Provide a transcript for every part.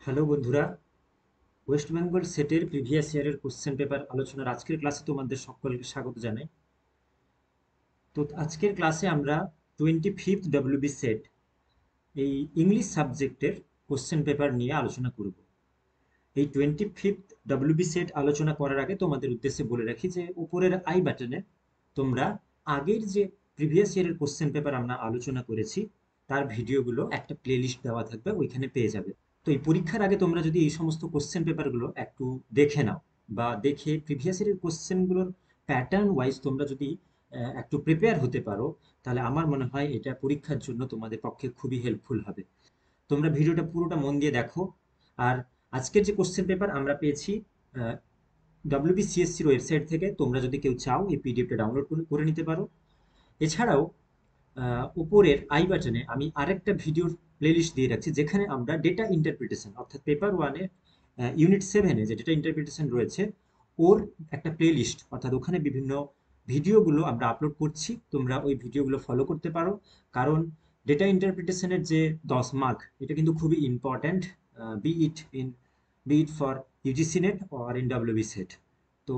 Hello বন্ধুরা, West Bengal সেটের previous ইয়ারের কোশ্চেন পেপার আলোচনার আজকের ক্লাসে তোমাদের সকলকে স্বাগত জানাই। তো আজকের ক্লাসে আমরা 25th ডব্লিউবি সেট এই ইংলিশ সাবজেক্টের কোশ্চেন পেপার নিয়ে আলোচনা করব। এই 25th ডব্লিউবি সেট আলোচনা করার আগে তোমাদের উদ্দেশ্যে বলে রাখি যে উপরের আই বাটনে তোমরা আগের যে প্রিভিয়াস ইয়ারের কোশ্চেন পেপার আমরা আলোচনা করেছি তার ভিডিওগুলো একটা প্লেলিস্ট দেওয়া থাকবে, ওইখানে পেয়ে যাবে। তো এই পরীক্ষার আগে তোমরা যদি এই সমস্ত কোশ্চেন পেপারগুলো একটু দেখে নাও বা দেখে প্রিভিয়াস ইয়ারের কোশ্চেনগুলোর প্যাটার্ন ওয়াইজ তোমরা যদি একটু প্রিপেয়ার হতে পারো, তাহলে আমার মনে হয় এটা পরীক্ষার জন্য তোমাদের পক্ষে খুবই হেল্পফুল হবে। তোমরা ভিডিওটা পুরোটা মন দিয়ে দেখো। আর আজকের যে কোশ্চেন পেপার আমরা পেয়েছি ডব্লিউবিসিএসসির ওয়েবসাইট থেকে, তোমরা যদি কেউ চাও এই পিডিএফটা ডাউনলোড করে নিতে পারো। এছাড়াও উপরের আই বাটনে আমি আরেকটা ভিডিওর প্লেলিস্ট দিয়ে রাখছি, যেখানে আমরা ডেটা ইন্টারপ্রিটেশন অর্থাৎ পেপার ওয়ানে ইউনিট সেভেনে যে ডেটা ইন্টারপ্রিটেশন রয়েছে ওর একটা প্লেলিস্ট, অর্থাৎ ওখানে বিভিন্ন ভিডিওগুলো আমরা আপলোড করছি, তোমরা ওই ভিডিওগুলো ফলো করতে পারো। কারণ ডেটা ইন্টারপ্রিটেশনের যে 10 মার্ক, এটা কিন্তু খুবই important, be it in be it for UGC NET or in WB SET. তো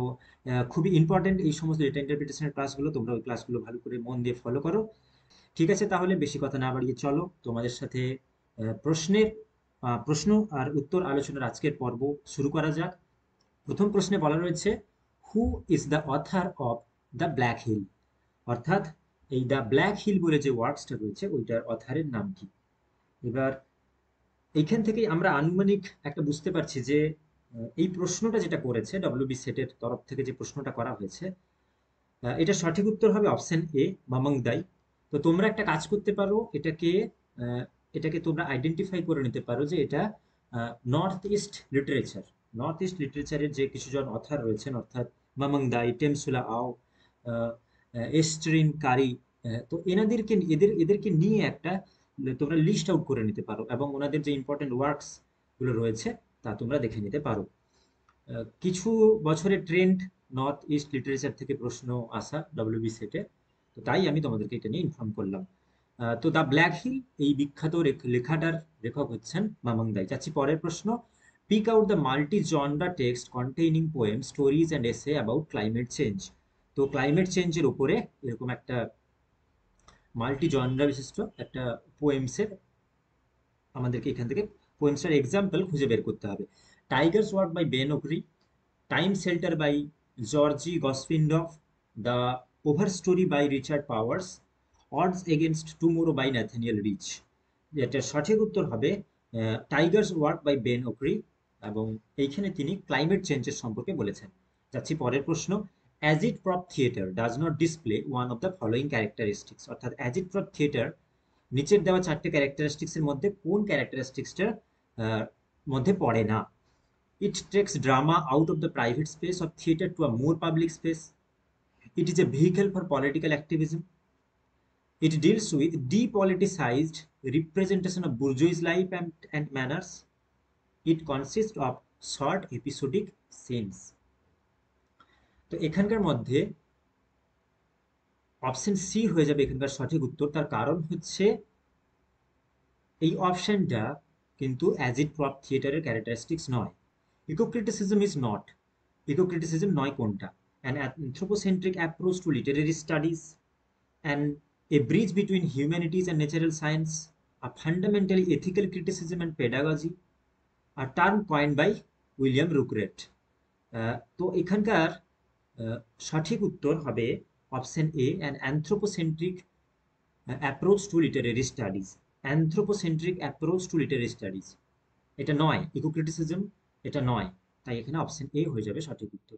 খুবই ইম্পর্ট্যান্ট এই সমস্ত ডেটা ইন্টারপ্রিটেশনের ক্লাসগুলো, তোমরা ওই ক্লাসগুলো ভালো করে মন দিয়ে ফলো করো। ঠিক আছে, তাহলে বেশি কথা না বাড়িয়ে চলো তোমাদের সাথে প্রশ্ন আর উত্তর আলোচনার আজকের পর্ব শুরু করা যাক। প্রথম প্রশ্নে বলা রয়েছে, who is the author of the black hill? অর্থাৎ এই দ্য ব্ল্যাক হিল বলে যে ওয়ার্ডসটা রয়েছে ওইটার অথারের নাম কি? এবার এইখান থেকেই আমরা আনুমানিক একটা বুঝতে পারছি যে এই প্রশ্নটা যেটা করেছে ডব্লিউবি সেটের তরফ থেকে, যে প্রশ্নটা করা হয়েছে, এটা সঠিক উত্তর হবে অপশন এ, মামাংদাই। তো তোমরা একটা কাজ করতে পারো, এটাকে তোমরা আইডেন্টিফাই করে নিতে পারো যে এটা north east literature. North east লিটারেচারের যে কিছুজন অথার রয়েছেন, অর্থাৎ মামাংদাই, টেমসুলা আও, এস্ট্রিন কারি, তো এদেরকে নিয়ে একটা তোমরা লিস্ট আউট করে নিতে পারো এবং ওনাদের যে ইম্পর্টেন্ট ওয়ার্কস গুলো রয়েছে তা তোমরা দেখে নিতে পারো। কিছু বছরের ট্রেন্ড নর্থ ইস্ট লিটারেচার থেকে প্রশ্ন আসা ডব্লিউবি সেটে, তো তাই আমি তোমাদেরকে এটা নিয়ে ইনফর্ম করলাম। তো দ্য ব্ল্যাক হিল এই বিখ্যাত লেখাটার লেখক হচ্ছেন মামাংদাই। যাচ্ছি পরের প্রশ্ন, pick out the multi genre text containing poem, stories and এসে অ্যাবাউট ক্লাইমেট চেঞ্জ। তো ক্লাইমেট চেঞ্জের উপরে এরকম একটা মাল্টি জনরা বিশিষ্ট একটা পোয়েমসের, আমাদেরকে এখান থেকে পোয়েমসটার এক্সাম্পল খুঁজে বের করতে হবে। Tigers work by Ben Okri, time shelter by Georgi Gospodinov, the overstory by Richard Powers, odds against tomorrow by Nathaniel Rich. এটা সঠিক উত্তর হবে tigers work by Ben Okri, এবং এইখানে তিনি ক্লাইমেট চেঞ্জের সম্পর্কে বলেছেন। যাচ্ছি পরের প্রশ্ন, agitprop theatre does not display one of the following characteristics. অর্থাৎ অ্যাজিড-প্রপ থিয়েটার নিচের দেওয়া চারটে ক্যারেক্টারিস্টিক্সের মধ্যে কোন ক্যারেক্টারিস্টিক্সটার মধ্যে পড়ে না? It takes drama out of the private space of theatre to a more public space. It is a vehicle for political activism. It deals with depoliticized representation of bourgeois life and manners. It consists of short episodic scenes. তো এখানকার মধ্যে option C হয়ে যাবে এখানকার সঠিক উত্তর। তার কারণ হচ্ছে এই অপশনটা কিন্তু অ্যাজিড প্রপ থিয়েটারের ক্যারেক্টারিস্টিক্স নয়। ইকোক্রিটিসিজম ইজ নট, ইকোক্রিটিসিজম নয় কোনটা? An anthropocentric approach to literary studies, and a bridge between humanities and natural science, a fundamentally ethical criticism and pedagogy, a term coined by William Rueckert. তো এখানকার সঠিক উত্তর হবে option A, an anthropocentric approach to literary studies. Anthropocentric approach to literary studies, এটা নয়। ইকোক্রিটিসিজম এটা নয়, তাই এখানে অপশন এ হয়ে যাবে সঠিক উত্তর।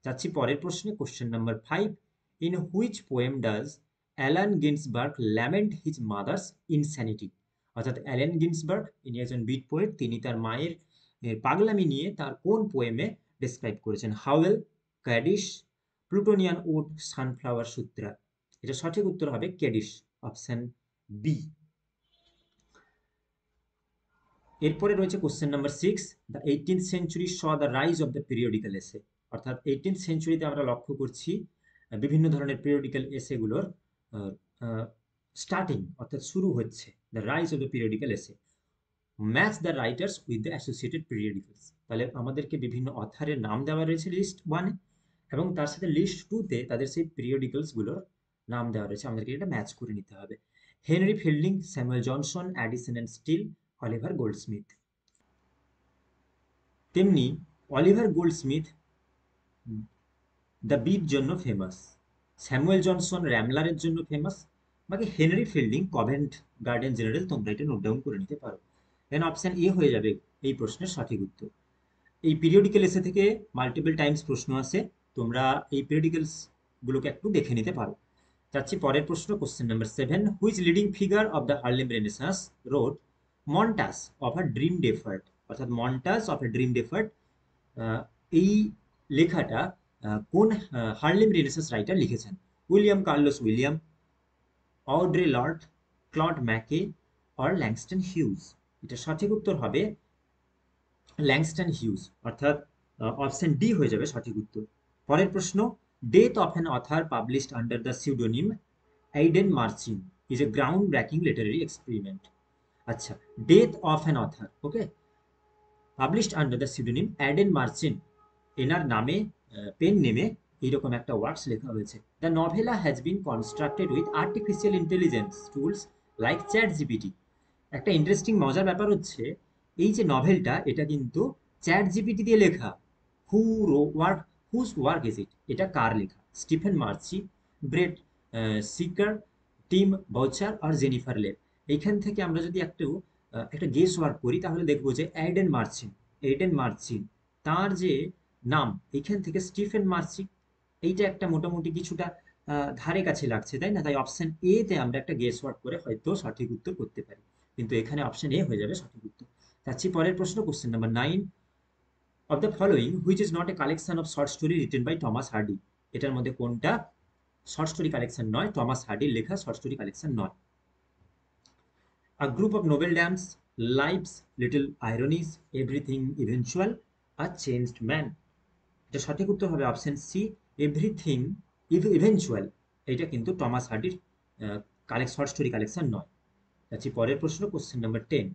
যাচ্ছি পরের প্রশ্নে, question number 5, in which poem does Allen Ginsberg lament his mother's insanity? অর্থাৎ অ্যালেন গিন্সবার্গ ইনি একজন বিট পোয়েট, তিনি তার মায়ের পাগলামি নিয়ে তার কোন পোয়েমে ডেসক্রাইব করেছেন? হাওয়েল, ক্যাডিশ, প্লুটোনিয়ান উড, সানফ্লাওয়ার সূত্রা। এটা সঠিক উত্তর হবে ক্যাডিশ, অপশন বি। এরপরে রয়েছে question number 6, the 18th century saw the rise of the periodical এসে। অর্থাৎ 18th সেঞ্চুরিতে আমরা লক্ষ্য করছি বিভিন্ন ধরনের পিরিয়ডিক্যাল এসেগুলোর স্টার্টিং, অর্থাৎ শুরু হচ্ছে, the rise of the periodical essay. Match the writers with the associated periodicals. তাহলে আমাদেরকে বিভিন্ন অথারের নাম দেওয়া রয়েছে লিস্ট ওয়ানে, এবং তার সাথে লিস্ট টুতে তাদের সেই পিরিয়ডিক্যালসগুলোর নাম দেওয়া রয়েছে, আমাদেরকে এটা ম্যাচ করে নিতে হবে। Henry Fielding, Samuel Johnson, Addison and Steele, Oliver Goldsmith. তেমনি অলিভার গোল্ডস্মিথ দ্য বির জন্য ফেমাস, স্যামুয়েল জনসন র্যামলারের জন্য ফেমাস, বাকি Henry Fielding Covent Garden general. তোমরা এটা নোট ডাউন করে নিতে পারো। দেন অপশন এ হয়ে যাবে এই প্রশ্নের সঠিক উত্তর। এই পিরিয়ডিক্যাল এসে থেকে মাল্টিপল টাইমস প্রশ্ন আসে, তোমরা এই পিরিয়ডিক্যালস গুলোকে একটু দেখে নিতে পারো। যাচ্ছি পরের প্রশ্ন, question number 7। Which leading figure of the Harlem Renaissance wrote montage of a dream deferred? অর্থাৎ montage of a dream deferred, এই লেখাটা কোন হার্লেম রেনেসাঁস রাইটার লিখেছেন? William Carlos William, Audre Lorde, Claude McKay, or Langston Hughes? এটা সঠিক উত্তর হবে Langston Hughes, অর্থাৎ অপশন ডি হয়ে যাবে সঠিক উত্তর। পরের প্রশ্ন, death of an author published under the pseudonym Aidan Marchine is A ground breaking literary experiment. আচ্ছা, death of an author, okay, published under the pseudonym Aidan Marchine, এনার নামে পেন নেমে এইরকম একটা ওয়ার্কস লেখা হয়েছে। The novella has been constructed with artificial intelligence tools like ChatGPT. একটা interesting মজার ব্যাপার হচ্ছে, এই যে নভেলটা, এটা কিন্তু চ্যাট জিপিটি দিয়ে লেখা। Who work, whose work is it? এটা কার লেখা? Stephen Marche, Brett Sicker, Tim Boucher আর জেনিফার লেভ? এইখান থেকে আমরা যদি একটা গেস ওয়ার্ক করি, তাহলে দেখবো যে এইডেন মার্চিন তার যে নাম, এখান থেকে স্টিফেন মার্চি, এইটা একটা মোটামুটি কিছুটা ধারে কাছে লাগছে, তাই না? তাই অপশন এ তে আমরা একটা গেস ওয়ার্ক করে হয়তো সঠিক উত্তর করতে পারি, কিন্তু এখানে অপশন এ হয়ে যাবে সঠিক উত্তর। যাচ্ছি পরের প্রশ্ন, question number 9। Of the following which is not a collection of short story written by Thomas Hardy? এটার মধ্যে কোনটা শর্ট স্টোরি কালেকশন নয়, টমাস হার্ডির লেখা শর্ট স্টোরি কালেকশন নয়? A group of noble dames, lives, little ironies, everything eventual, a changed man? এটা সঠিক উত্তর হবে অপশন সি, এভরিথিং ইভেনচুয়াল। এটা কিন্তু টমাস হার্ডির শর্ট স্টোরি কালেকশন নয়। যাচ্ছি পরের প্রশ্ন, question number 10।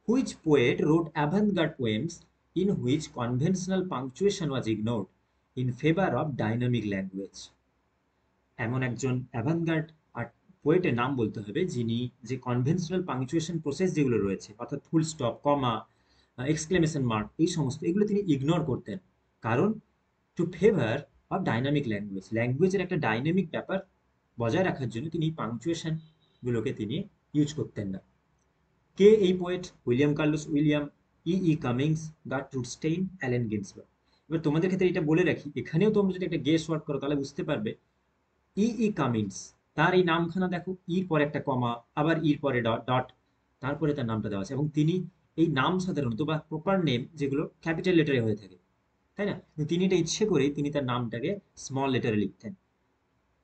Which poet wrote avant-garde poems in which conventional punctuation was ignored in favour of dynamic language? এমন একজন অ্যাভানগার্ড আর্ট পোয়েটের নাম বলতে হবে, যিনি যে কনভেনশনাল পাংচুয়েশন প্রসেস যেগুলো রয়েছে, অর্থাৎ full stop, comma, exclamation mark, এই সমস্ত এগুলো তিনি ইগনোর করতেন। কারণ to favour of dynamic language, ল্যাঙ্গুয়েজের একটা ডাইনামিক ব্যাপার বজায় রাখার জন্য তিনি পাংচুয়েশন গুলোকে তিনি ইউজ করতেন না। কে এই poet? William Carlos William, Cummings, Gertrude Stein, Allen Ginsberg? এবার তোমাদের ক্ষেত্রে এটা বলে রাখি, এখানেও তোমরা যদি একটা গেস ওয়ার্ক করো, তাহলে বুঝতে পারবে কামিংস, তার এই নামখানা দেখো, ইর পরে একটা কমা, আবার ইর পরে ডট ডট, তারপরে তার নামটা দেওয়া আছে, এবং তিনি এই নাম সাধারণত বা প্রপার নেম যেগুলো ক্যাপিটাল লেটারে হয়ে থাকে, তাই না? কিন্তু তিনি এটা ইচ্ছে করেই তিনি তার নামটাকে স্মল লেটারে লিখতেন।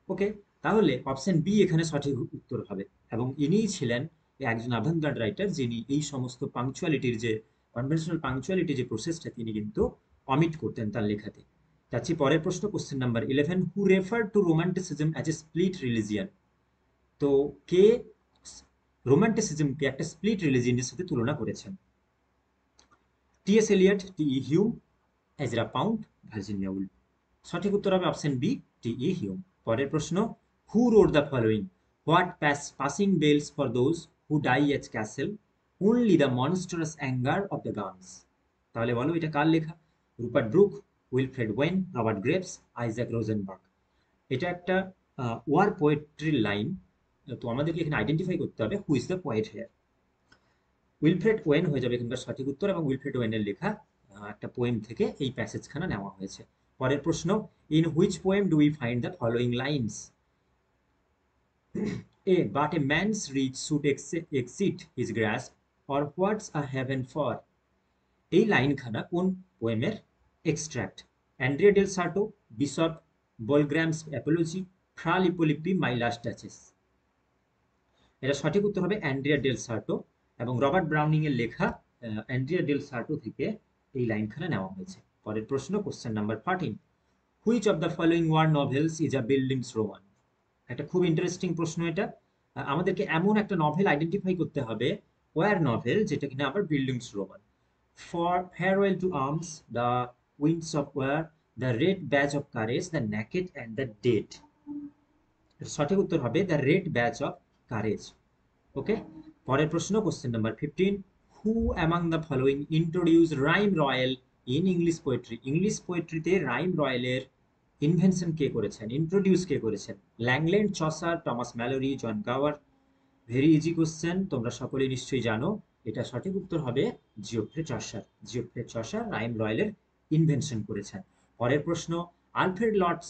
ওকে, তাহলে অপশন বি এখানে সঠিক উত্তর হবে, এবং ইনিই ছিলেন একজন আভানগার্ড রাইটার, যিনি এই সমস্ত পাংচুয়ালিটির যে কনভেনশনাল পাংচুয়ালিটি যে প্রসেসটা, তিনি কিন্তু অমিট করতেন তার লেখাতে। যাচ্ছি পরের প্রশ্ন, question number 11। Who refer to romanticism as a split religion? তো কে রোমান্টিসিজমকে একটা স্প্লিট রিলিজিয়নের সাথে তুলনা করেছেন? TS Eliot, TE Hulme, Ezra Pound, Virginia Woolf? সঠিক উত্তর হবে অপশন বি, টিই হিউম। পরের প্রশ্ন, who wrote the following? What passing bells for those who die at castle, only the monstrous anger of the guns? তাহলে বলো এটা কার লেখা? Rupert Brooke, Wilfred when, Robert graves, Isaac Rosenberg? এটা একটা war পোয়েট্রির line, তো আমাদেরকে এখানে আইডেন্টিফাই করতে হবে who is the poet here. Wilfred Owen হয়ে যাবে এখানকার সঠিক উত্তর, এবং উইলফ্রেড ওয়েনের লেখা একটা পোয়েম থেকে এই প্যাসেজখানা নেওয়া হয়েছে। পরের প্রশ্ন, in which poem do we find the following lines? Ah but a man's reach should exit his grasp, or what's a heaven for? এই লাইনখানা কোন পোয়েমের এক্সট্র্যাক্ট? Andrea del Sarto, Bishop Blougram's apology, Fra Lippo Lippi, my last duchess? এটা সঠিক উত্তর হবে Andrea del সার্টো, এবং রবার্ট ব্রাউনিং এর লেখা অ্যান্ড্রিয়া ডেল সার্টো থেকে এই লাইনখানা নেওয়া হয়েছে। পরের প্রশ্ন, question number 14। Which of the following war novels is a bildungsroman? একটা খুব ইন্টারেস্টিং প্রশ্ন এটা। আমাদেরকে এমন একটা নভেল আইডেন্টিফাই করতে হবে ওয়ার নভেল, যেটা কিনা আবার bildungsroman. For farewell to arms, the winds of war, the red badge of courage, the naked and the dead. সঠিক উত্তর হবে the red badge of courage. Okay, পরের প্রশ্ন, question number 15, who among the following introduce rhyme royal in English poetry? English পোয়েট্রিতে rhyme রয়্যালের invention কে করেছেন, introduce কে করেছেন? Langland, Chaucer, Thomas Malory, John Gower? Very easy question, তোমরা সকলে নিশ্চয়ই জানো। এটা সঠিক উত্তর হবে Geoffrey Chaucer. Geoffrey Chaucer rhyme রয়্যালের ইনভেনশন করেছেন। পরের প্রশ্ন, Alfred Lord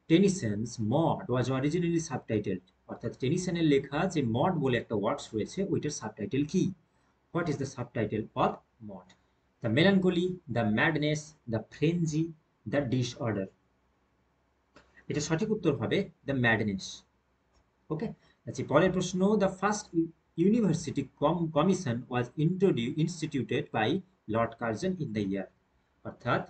Tennyson's Maud was originally subtitled, অর্থাৎ টেনিসনের লেখা যে মড বলে একটা ওয়ার্ডস রয়েছে ওইটার সাবটাইটেল কি? What is the subtitle of Maud? The melancholy, the madness, the frenzy, the disorder? এটা সঠিক উত্তর হবে দ্য ম্যাডনেস। ওকে, আচ্ছা, পরের প্রশ্ন, the first university commission was instituted by Lord Curzon in the year, অর্থাৎ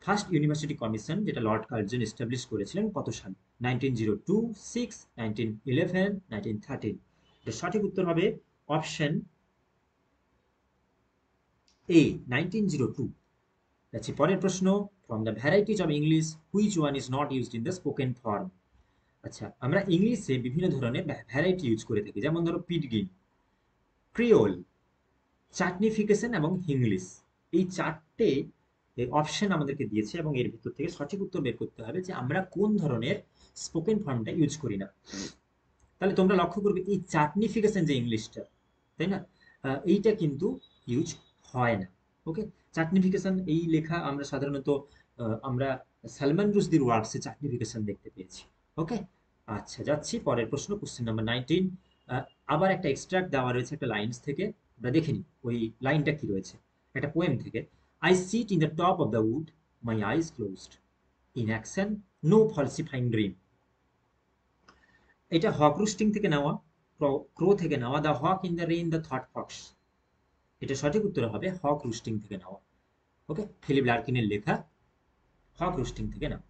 ফার্স্ট ইউনিভার্সিটি কমিশন যেটা Lord Curzon establish করেছিলেন কত সাল? 1902, 6, 1911, 1913? এর সঠিক উত্তর হবে অপশন এ, 1902। আচ্ছা, পরের প্রশ্ন, from the varieties of English which one is not used in the spoken form? আচ্ছা, আমরা ইংলিশে বিভিন্ন ধরনের ভ্যারাইটি ইউজ করে থাকি, যেমন ধরো পিডগিন, ক্রিওল, চাটনিফিকেশন এবং হিংলিশ। এই চারটে অপশন আমাদেরকে দিয়েছে এবং এর ভিতর থেকে সঠিক উত্তর বের করতে হবে যে আমরা কোন ধরনের স্পোকেন ফর্মটা ইউজ করি না। তাহলে তোমরা লক্ষ্য করবে এই চাটনিফিকেশন যে ইংলিশটা, তাই না, এইটা কিন্তু ইউজ হয় না। ওকে, চাটনিফিকেশন এই লেখা আমরা সাধারণত আমরা সালমান রুশদির ওয়ার্কসে চাটনিফিকেশন দেখতে পেয়েছি। ওকে, আচ্ছা, যাচ্ছি পরের প্রশ্ন, কোশ্চেন নাম্বার 19। আবার একটা এক্সট্রাক্ট দেওয়া রয়েছে একটা লাইন্স থেকে, আমরা দেখে নিই ওই লাইনটা কি রয়েছে। একটা পোয়েম থেকে, I sit in the top of the wood, my eyes closed, in action no falsifying dream. এটা হক রুস্টিং থেকে নেওয়া, ক্রো থেকে নেওয়া, the hawk in the rain, the thought fox? এটা সঠিক উত্তর হবে হক রুস্টিং থেকে নেওয়া। ওকে, ফিলিপ লার্কিনের লেখা, হক রুস্টিং থেকে নেওয়া।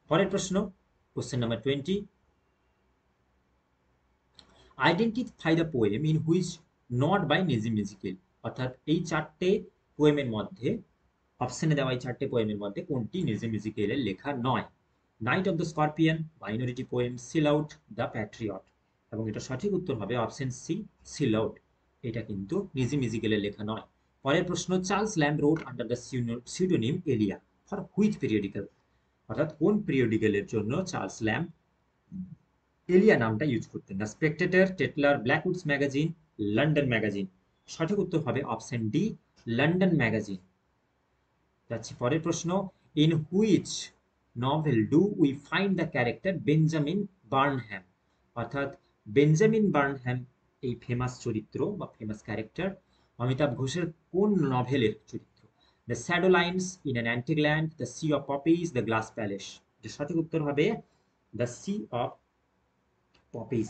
পরের প্রশ্ন, question number 20, identify the poem in which not by Nissim musical, অর্থাৎ এই চারটে পোয়েমের মধ্যে, অপশনে দেওয়া এই চারটে পোয়েমের মধ্যে কোনটি নেজিম মিউজিক্যালের লেখা নয়? Night of the scorpion, minority poem, seal out, the Patriot? এবং এটা সঠিক উত্তর হবে অপশন সি, সিল আউট। এটা কিন্তু নিজি মিউজিক্যালের লেখা নয়। পরের প্রশ্ন, Charles Lamb wrote under the pseudonym Elia for which periodical, অর্থাৎ কোন পিরিয়ডিক্যালের জন্য চার্লস ল্যাম্ব এলিয়া নামটা ইউজ করতেন? The Spectator, Tatler, Blackwood's Magazine, London Magazine? সঠিক উত্তর হবে অপশন ডি, লন্ডন ম্যাগাজিন। যাচ্ছি পরের প্রশ্ন, in which novel do we find the character Benjamin Burnham, অর্থাৎ বেঞ্জামিন বার্নহ্যাম এই ফেমাস চরিত্র বা ফেমাস ক্যারেক্টার অমিতাভ ঘোষের কোন নভেলের চরিত্র? The Shadow Lines, in an Antique Land, the Sea of Poppies, the Glass Palace? এটা সঠিক উত্তর হবে দ্য সি অফ পপিজ।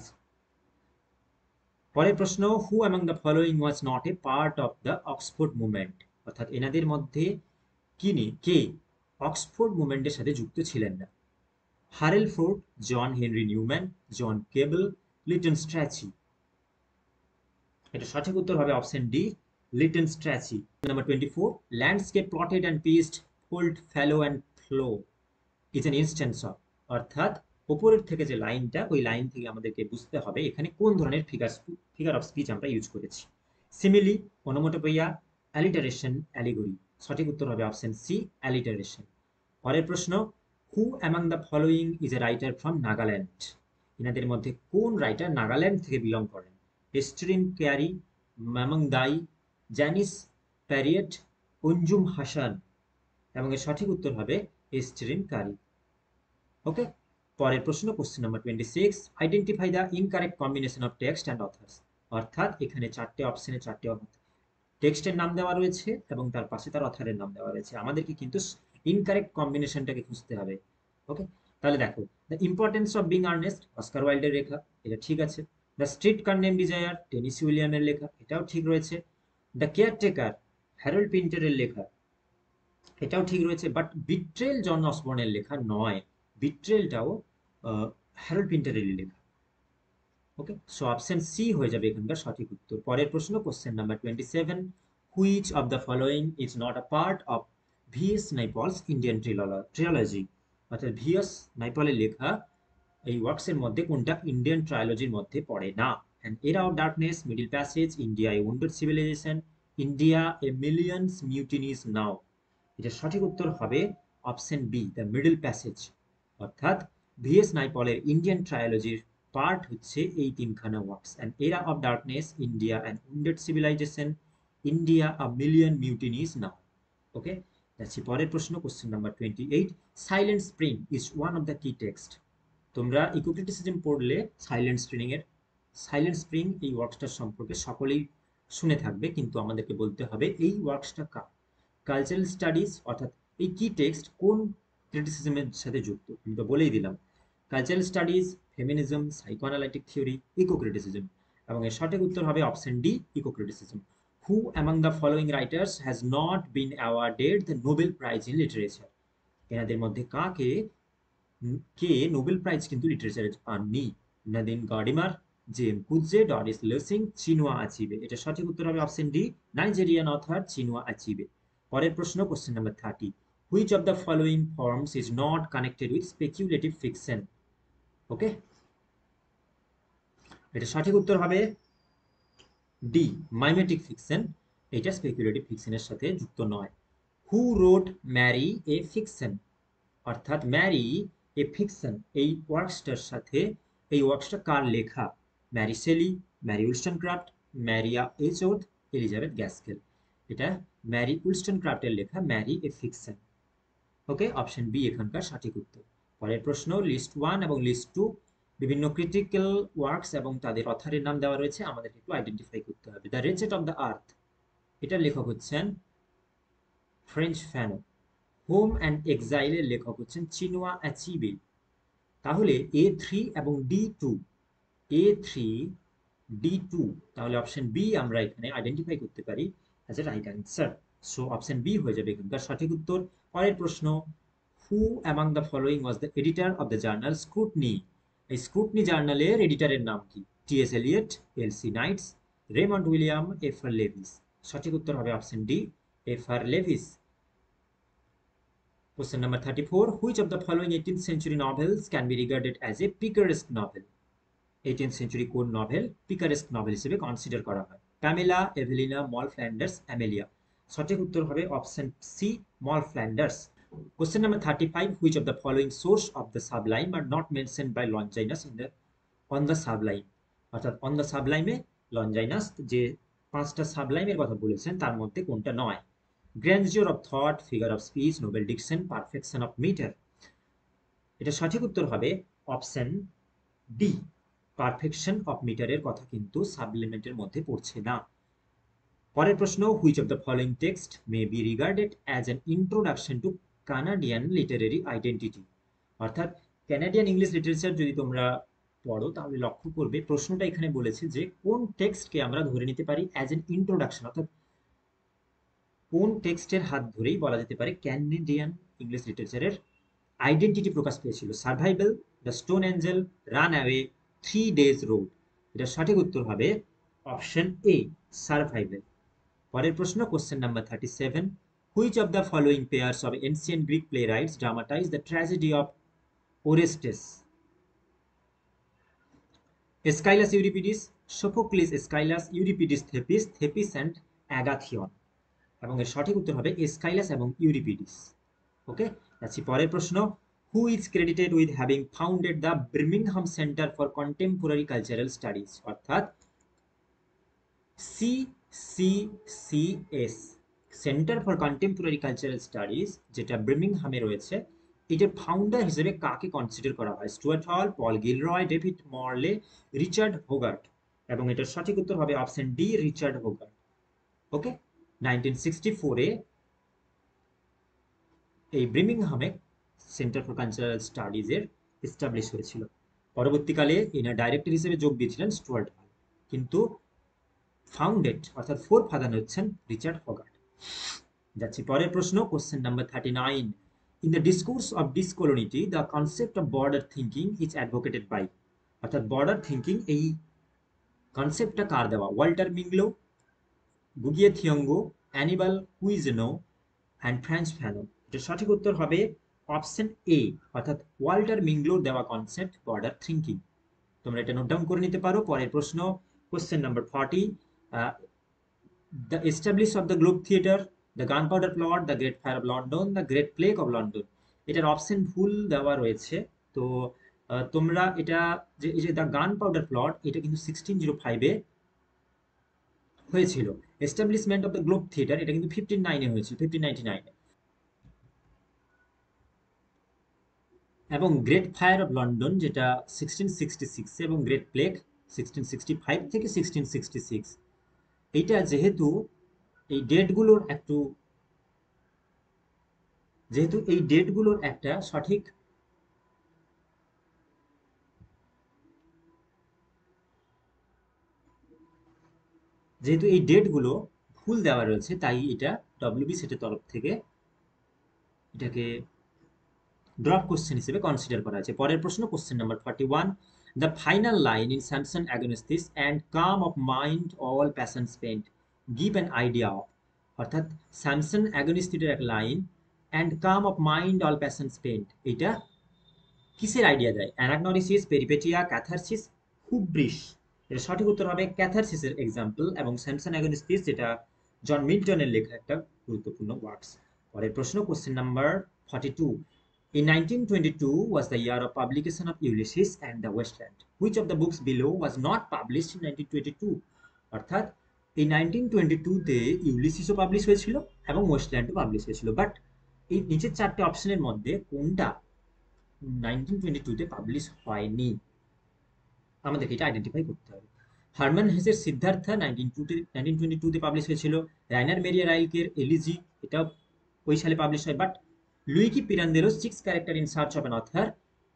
পরের প্রশ্ন, who among the following was not a part of the Oxford movement, অর্থাৎ এনাদের মধ্যে কে অক্সফোর্ড মুভমেন্টের সাথে যুক্ত ছিলেন না? Hurrell Froude, John Henry Newman, John Keble, Lytton Strachey? এটা সঠিক উত্তর হবে option D, Lytton Strachey. Number 24, landscape plotted and pieced, fold, fallow and plough is an instance of, অর্থাৎ ওপরের থেকে যে লাইনটা, ওই লাইন থেকে আমাদেরকে বুঝতে হবে এখানে কোন ধরনের ফিগার অফ স্পিচ আমরা ইউজ করেছি। Simile, onomatopoeia, alliteration, allegory? সঠিক উত্তর হবে অপশন সি, অ্যালিটারেশন। পরের প্রশ্ন, who among the following is a writer from Nagaland, এনাদের মধ্যে কোন রাইটার নাগাল্যান্ড থেকে বিলং করেন? এস্ট্রিন কেয়ারি, মামং দাই, জ্যানিস প্যারিয়েট, অঞ্জুম হাসান? এবং এর সঠিক উত্তর হবে এস্ট্রিন কারি। ওকে, পরের প্রশ্ন, question number 26, identify the incorrect combination of text and authors, অর্থাৎ এখানে চারটে অপশনে চারটে টেক্সটের নাম দেওয়া রয়েছে এবং তার পাশে তার অথারের নাম দেওয়া রয়েছে, আমাদেরকে কিন্তু ইনকারেক্ট কম্বিনেশনটাকে খুঁজতে হবে। ওকে, তাহলে দেখো, the Importance of Being Earnest, Oscar ওয়াইল্ডের লেখা, এটা ঠিক আছে। The Streetcar Name Desire, Tennessee উইলিয়ামের লেখা, এটাও ঠিক রয়েছে। দ্য কেয়ারটেকার, হ্যারল্ড পিন্টারের লেখা, এটাও ঠিক রয়েছে। বাট বিট্রেল জন অসবর্নের লেখা নয়, বিট্রেলটাও হ্যারল্ড পিন্টারেরই লেখা। ওকে, সো অপশন সি হয়ে যাবে এখানকার সঠিক উত্তর। পরের প্রশ্ন, question number 27, which of the following is not a part of VS Naipaul's Indian trilogy, অর্থাৎ ভিএস নাইপলের লেখা এই ওয়ার্কসের মধ্যে কোনটা ইন্ডিয়ান ট্রায়োলজির মধ্যে পড়ে না? An Area of Darkness, Middle Passage, India a Wounded Civilisation, India a Millions Mutinies Now. এটা সঠিক উত্তর হবে option B, the Middle Passage. অর্থাৎ ভিএস নাইপলের ইন্ডিয়ান ট্রায়োলজির পার্ট হচ্ছে এই তিনখানা works, an Area of Darkness, India and Wounded Civilisation, India a Million Mutinies Now. Okay, যাচ্ছি পরের প্রশ্ন, question number 28, Silent Spring is one of the key text. তোমরা ইকোক্রিটিসিজম পড়লে সাইলেন্ট স্প্রিং এই ওয়ার্কসটার সম্পর্কে সকলেই শুনে থাকবে, কিন্তু আমাদেরকে বলতে হবে এই ওয়ার্কসটা কার। কালচারাল স্টাডিজ, অর্থাৎ এই কি টেক্সট কোন ক্রিটিসিজমের সাথে যুক্ত, আমি তো বলেই দিলাম। Cultural studies, feminism, psychoanalytic theory, ecocriticism. এবং এর সঠিক উত্তর হবে option D, ecocriticism. Who among the following writers has not been awarded the Nobel prize in literature. এনাদের মধ্যে কে নোবেল প্রাইজ কিন্তু লিটারেচারে পাননি? Nadine Gordimer, JM Coetzee, Doris Lessing, Chinua Achebe. এটা সঠিক উত্তর হবে option D, Nigerian author Chinua Achebe. পরের প্রশ্ন, question number 30, which of the following forms is not connected with speculative fiction. Okay, এটা সঠিক উত্তর হবে ডি, মাইমেটিক ফিকশন। এটা স্পেকুলেটিভ ফিকশনের সাথে যুক্ত নয়। Who wrote Mary a fiction, অর্থাৎ ম্যারি এ ফিকশন এই ওয়ার্কসটার সাথে, এই ওয়ার্কসটা কার লেখা? Mary Shelley, Mary Wollstonecraft, Maria Edgeworth, Elizabeth Gaskell. এটা ম্যারি উলস্টনক্রাফটের লেখা Mary a fiction. Okay, option B এখানকার সঠিক উত্তর। পরের প্রশ্ন, লিস্ট 1 এবং লিস্ট 2 বিভিন্ন ক্রিটিক্যাল ওয়ার্কস এবং তাদের অথারের নাম দেওয়া রয়েছে, আমাদের একটু আইডেন্টিফাই করতে হবে। দ্য রেচেট অফ দ্য আর্থ, এটার লেখক হচ্ছেন ফ্রেঞ্চ ফ্যানো। হোম অ্যান্ড এক্সাইলের লেখক হচ্ছেন চিনুয়া আচিবে। তাহলে A3 এবং D2, A3 D2, তাহলে অপশন বি আমরা এখানে আইডেন্টিফাই করতে পারি as a right answer. So option B হয়ে যাবে এখানকার সঠিক উত্তর। পরের প্রশ্ন, who among the following was the editor of the journal Scrutiny. এই স্ক্রুটনি জার্নালের এডিটরের নাম কি? TS. Eliot, LC. Knights, Raymond William, FR. Leavis. সঠিক উত্তর হবে option D, FR. Leavis. Question number 34, which of the following 18th century novels can be regarded as a picaresque novel? 18th century কোন novel পিকারেস্ক novel হিসেবে consider করা হয়? Pamela, এভেলিনা, মল Flanders, Amelia. সঠিক উত্তর হবে option C, mall Flanders. Question number 35, which of the following source of the sublime are not mentioned by Longinus in the on the sublime? অর্থাৎ on the সাবলাইমে Longinus যে 5টা সাবলাইমের কথা বলেছেন তার মধ্যে কোনটা নয়? Grandeur of thought, figure of speech, noble diction, perfection of metre. এটা সঠিক উত্তর হবে অপশন ডি, পারফেকশন অফ মিটারের কথা কিন্তু সাবলিমেন্টের মধ্যে পড়ছে না। পরের প্রশ্ন, which of the following text may be regarded as an introduction to Canadian literary identity. অর্থাৎ ক্যানাডিয়ান ইংলিশ লিটারেচার যদি তোমরা পড়ো তাহলে লক্ষ্য করবে প্রশ্নটা এখানে বলেছে যে কোন টেক্সটকে আমরা ধরে নিতে পারি অ্যাজ অ্যান ইন্ট্রোডাকশন, অর্থাৎ কোন টেক্সটের হাত ধরেই বলা যেতে পারে ক্যানাডিয়ান ইংলিশ লিটারেচারের আইডেন্টিটি প্রকাশ পেয়েছিল। Survival, the Stone Angel, Run Away, 3 days road. এটা সঠিক উত্তর হবে অপশন এ, সার্ভাইভাল। পরের প্রশ্ন, question number 37, which of the following pairs of ancient Greek playwrights dramatise the tragedy of Orestes? Aeschylus Euripides, Sophocles Aeschylus, Euripides Thespis, Thespis and Agathon. এবং এর সঠিক উত্তর হবে এসকাইলাস এবং ইউরিপিডিস। ওকে, যাচ্ছি পরের প্রশ্ন, who is credited with having founded the Birmingham Centre for Contemporary Cultural Studies? অর্থাৎ CCCS, Centre for Contemporary Cultural Studies, যেটা বার্মিংহামে রয়েছে, এটার ফাউন্ডার হিসেবে কাকে কনসিডার করা হয়? স্টুয়ার্ট হল, পল গিলরয়, ডেভিড মরলে, রিচার্ড হোগার্ট। এবং এটার সঠিক উত্তর হবে অপশন ডি, রিচার্ড হোগার্ট। ওকে, 1964-এ এই বার্মিংহামে সেন্টার ফর কালচারাল স্টাডিজের এস্টাবলিশ হয়েছিল। পরবর্তীকালে এনার ডাইরেক্টর হিসেবে যোগ দিয়েছিলেন স্টুয়ার্ট হল, কিন্তু ফাউন্ডেড অর্থাৎ ফোর ফাদার হচ্ছেন রিচার্ড হোগার্ট। যাচ্ছি পরের প্রশ্ন, question number 39, in the discourse of decoloniality the concept of border thinking is advocated by? অর্থাৎ বর্ডার থিঙ্কিং এই কনসেপ্টটা কার দেওয়া? ওয়াল্টার মিংলো, গুগিয়ে Thiong'o, Anibal Quijano and Frantz Fanon. এটা সঠিক উত্তর হবে অপশন এ, অর্থাৎ ওয়াল্টার মিংলোর দেওয়া কনসেপ্ট বর্ডার থিঙ্কিং। তোমরা এটা নোট ডাউন করে নিতে পারো। পরের প্রশ্ন, question number 40, the establish of the globe theatre, the gun powder plot, the great fire of London, the great plague of London. এটার অপশন ভুল দেওয়া রয়েছে। তো তোমরা এটা যে এই যে দ্য গান পাউডার প্লট, এটা কিন্তু 1605-এ হয়েছিল। Establishment of the globe theatre এটা কিন্তু 1509-এ হয়েছিল, 1599-এ। এবং গ্রেট ফায়ার অফ লন্ডন যেটা 1666-এ, এবং গ্রেট প্লেগ 1665 থেকে 1666। এইটা যেহেতু এই ডেটগুলোর একটু যেহেতু এই ডেটগুলোর একটা সঠিক যেহেতু এই ডেটগুলো ভুল দেওয়া রয়েছে, তাই এটা ডব্লিউবি সেটের তরফ থেকে এটাকে ড্রপ কোশ্চেন হিসেবে কনসিডার করা আছে। পরের প্রশ্ন, question number 41, the final line in Samson Agonistes and calm of mind all passion spent give an idea of. অর্থাৎ স্যামসন অ্যাগোনিস্টিসের এক line, and calm of mind all passion spent, এটা কিসের আইডিয়া দেয়? Anagnorisis, peripeteia, catharsis, hubris. এটা সঠিক উত্তর হবে ক্যাথারসিসের এক্সাম্পল, এবং স্যামসন অ্যাগোনিস্টিস যেটা জন মিল্টনের লেখা একটা গুরুত্বপূর্ণ ওয়ার্কস। পরের প্রশ্ন, question number 42, in 1922 was the year of publication of Ulysses and the Wasteland. Which of the books below was not published in 1922? অর্থাৎ এই 1922-তে ইউলিসিসও পাবলিশ হয়েছিল এবং ওয়েস্টল্যান্ডও পাবলিশ হয়েছিল, বাট এই নিচের চারটে অপশনের মধ্যে কোনটা 1922-তে পাবলিশ হয়নি? আমাদেরকে এটা আইডেন্টিফাই করতে হবে। হারমান হেসের সিদ্ধার্থা 1922-তে পাবলিশ হয়েছিল। রাইনার মেরিয়া রাইলকের এলিজি, এটা ওই সালে পাবলিশ হয়। But Luigi Pirandello 6 character in search of an author,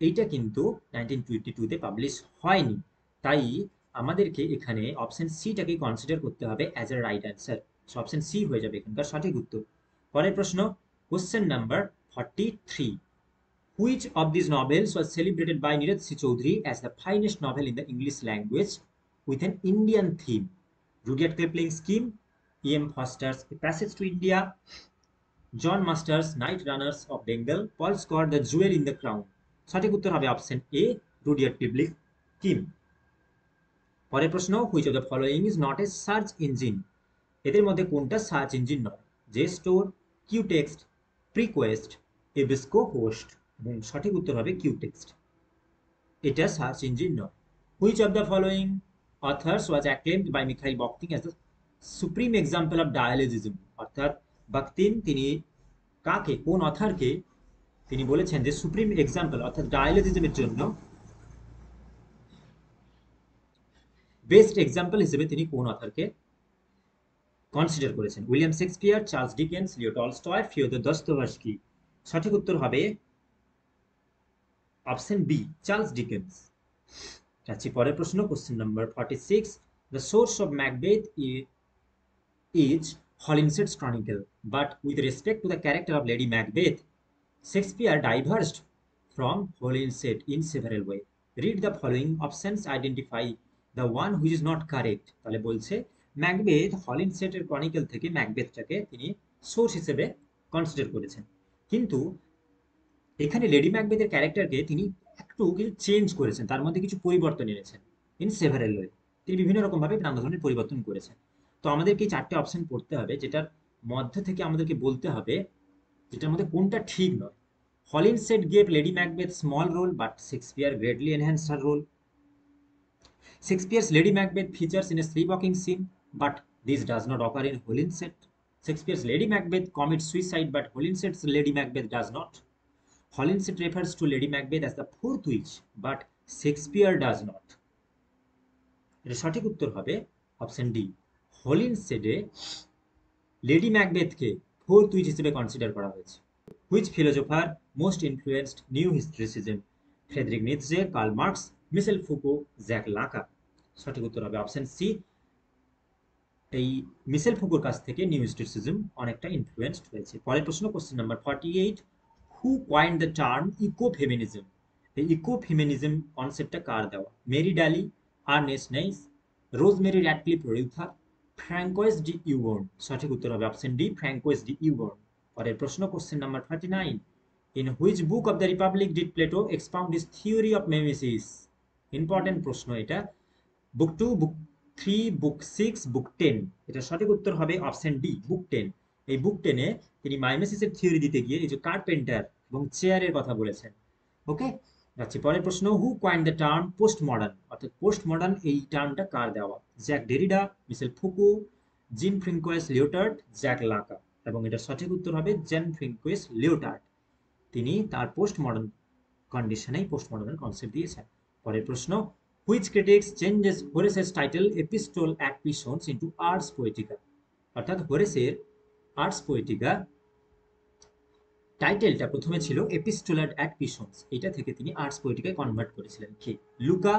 এইটা কিন্তু 1922-তে পাবলিশ হয়নি। তাই আমাদেরকে এখানে অপশন সিটাকে কনসিডার করতে হবে as a right answer. So option C হয়ে যাবে এখানকার সঠিক উত্তর। পরের প্রশ্ন, question number 43, which of these novels was celebrated by Neeraj C. Chaudhary as the finest novel in the English language with an Indian theme? Rudyard Kipling's Scheme, E.M. Foster's A Passage to India, John Masters Night Runners of Bengal, Paul Scott the Jewel in the Crown. সঠিক উত্তর হবে option A, Rudyard Kipling Kim. পরের প্রশ্ন, which of the following is not a search engine? এদের মধ্যে কোনটা search engine নয়? JSTOR, Q text, ProQuest, EBSCOhost. এবং সঠিক উত্তর হবে কিউ টেক্সট, এটা সার্চ ইঞ্জিন নয়। Which of the following authors was acclaimed by Mikhail Bakhtin as the supreme example of dialogism? অর্থাৎ বখতিন তিনি কাকে, কোন অথারকে তিনি বলেছেন যে সুপ্রিম এক্সাম্পল অর্থাৎ ডায়ালিজিজমের জন্য বেস্ট এক্সাম্পল হিসেবে তিনি কোন অথারকে কনসিডার করেছেন? William Shakespeare, Charles Dickens, Leo Tolstoy, Fyodor Dostoevsky. সঠিক উত্তর হবে অপশন বি, চার্লস ডিকেন্স। যাচ্ছি পরের প্রশ্ন, question number 46, the source of Macbeth is Holinshed's Chronicle, but with respect to the character of Lady Macbeth Shakespeare diverged from Holinshed in several ways. Read the following options, identify the one which is not correct. তাহলে বলছে Macbeth হলিনশেডের chronicle থেকে ম্যাকবেথটাকে তিনি source হিসেবে consider করেছেন, কিন্তু এখানে lady ম্যাকবেথের ক্যারেক্টারকে তিনি একটু কিছু চেঞ্জ করেছেন, তার মধ্যে কিছু পরিবর্তন এনেছেন। ইন সেভারেল ওয়ে, তিনি বিভিন্ন রকম ভাবে নানা ধরনের পরিবর্তন করেছেন। তো আমাদেরকে এই চারটে অপশন পড়তে হবে, যেটার মধ্য থেকে আমাদেরকে বলতে হবে যেটার মধ্যে কোনটা ঠিক নয়। Holinshed gave Lady Macbeth small role, but Shakespeare greatly enhanced her role. Shakespeare's Lady Macbeth features in a sleepwalking scene, but this does not occur in Holinshed. Shakespeare's Lady Macbeth commits suicide, but Holinshed's Lady Macbeth does not. Holinshed refers to Lady Macbeth as the fourth witch, but Shakespeare does not. এটা সঠিক উত্তর হবে option D. হলিনশেডে Lady ম্যাকবেথকে fourth witch হিসেবে consider করা হয়েছে। Which philosopher most influenced New Historicism? Friedrich Nietzsche, Karl Marx, Michel Foucault, Jacques Lacan. সঠিক উত্তর হবে অপশন সি। এই মিশেল ফুকোর কাছ থেকে নিউ হিস্টোরিসিজম অনেকটা ইনফ্লুয়েন্সড হয়েছে। পরের প্রশ্ন, question number 48, who coined the term eco feminism? এই ইকোফেমিনিজম কনসেপ্টটা কার দেওয়া? Mary Daly, Arne Naess, Rosemary Radford Ruether, Francoise de Eaubonne. সঠিক উত্তর হবে option D, Francoise de Eaubonne. পরের প্রশ্ন, question number 39, in which book of the Republic did Plato expound his theory of mimesis? Important প্রশ্ন এটা। বুক 2, বুক 3, বুক 6, বুক 10? এটা সঠিক উত্তর হবে অপশন ডি, বুক 10। এই বুক 10-এ তিনি মাইমেসিসের থিওরি দিতে গিয়ে এই যে কার্পেন্টার এবং চেয়ারের কথা বলেছেন। ওকে, যাচ্ছি পরের প্রশ্ন, who coin the term post modern? অর্থাৎ পোস্ট মডার্ন এই টার্মটা কার দেওয়া? জ্যাক ডেরিডা, মিশেল ফুকো, জিন ফ্রিঙ্কোয়েস লিওটার্ড, জ্যাক লাকা? এবং এটা সঠিক উত্তর হবে জেন ফ্রিঙ্কোয়েস লিওটার্ড। তিনি তার পোস্ট মডার্ন কন্ডিশনেই পোস্ট মডার্নের কনসেপ্ট দিয়েছেন। পরের প্রশ্ন, which critics changes Horace's title Epistle ad Pisones into Ars Poetica? অর্থাৎ হোরেসের আর্টস পোয়েটিকা টাইটেলটা প্রথমে ছিল এপিস্টোলার অ্যাট পিসন্স, এটা থেকে তিনি আর্টস পোয়েটিকায় কনভার্ট করেছিলেন। কে? লুকা,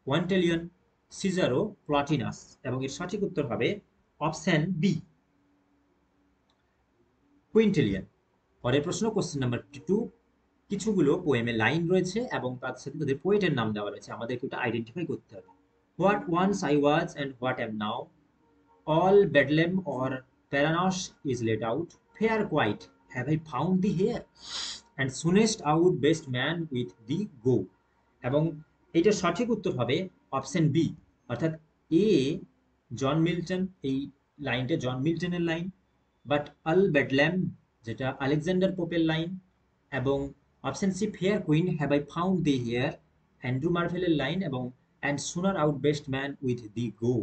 কোয়ান্টেলিয়ন, সিজারো, প্লটিনাস? এবং এর সঠিক উত্তর হবে অপশন বি, কুইন্টেলিয়ন। পরের প্রশ্ন, কোশ্চেন নাম্বার 2, কিছুগুলো পোয়েমে লাইন রয়েছে এবং তার সাথে তাদের পোয়েটের নাম দেওয়া রয়েছে, আমাদেরকে ওটা আইডেন্টিফাই করতে হবে। What once I was and what am now, all bedlam or Paranos is let out, fair quite, have I found thee here, and soonest out best man with thee go? এবং এটা সঠিক উত্তর হবে option B, অর্থাৎ এ John Milton, এই লাইনটা জন মিল্টনের line, but all Bedlam যেটা Alexander পোপের লাইন, এবং option C fair quiet have I found thee here Andrew মার্ভেলের লাইন, এবং and sooner out best man with the go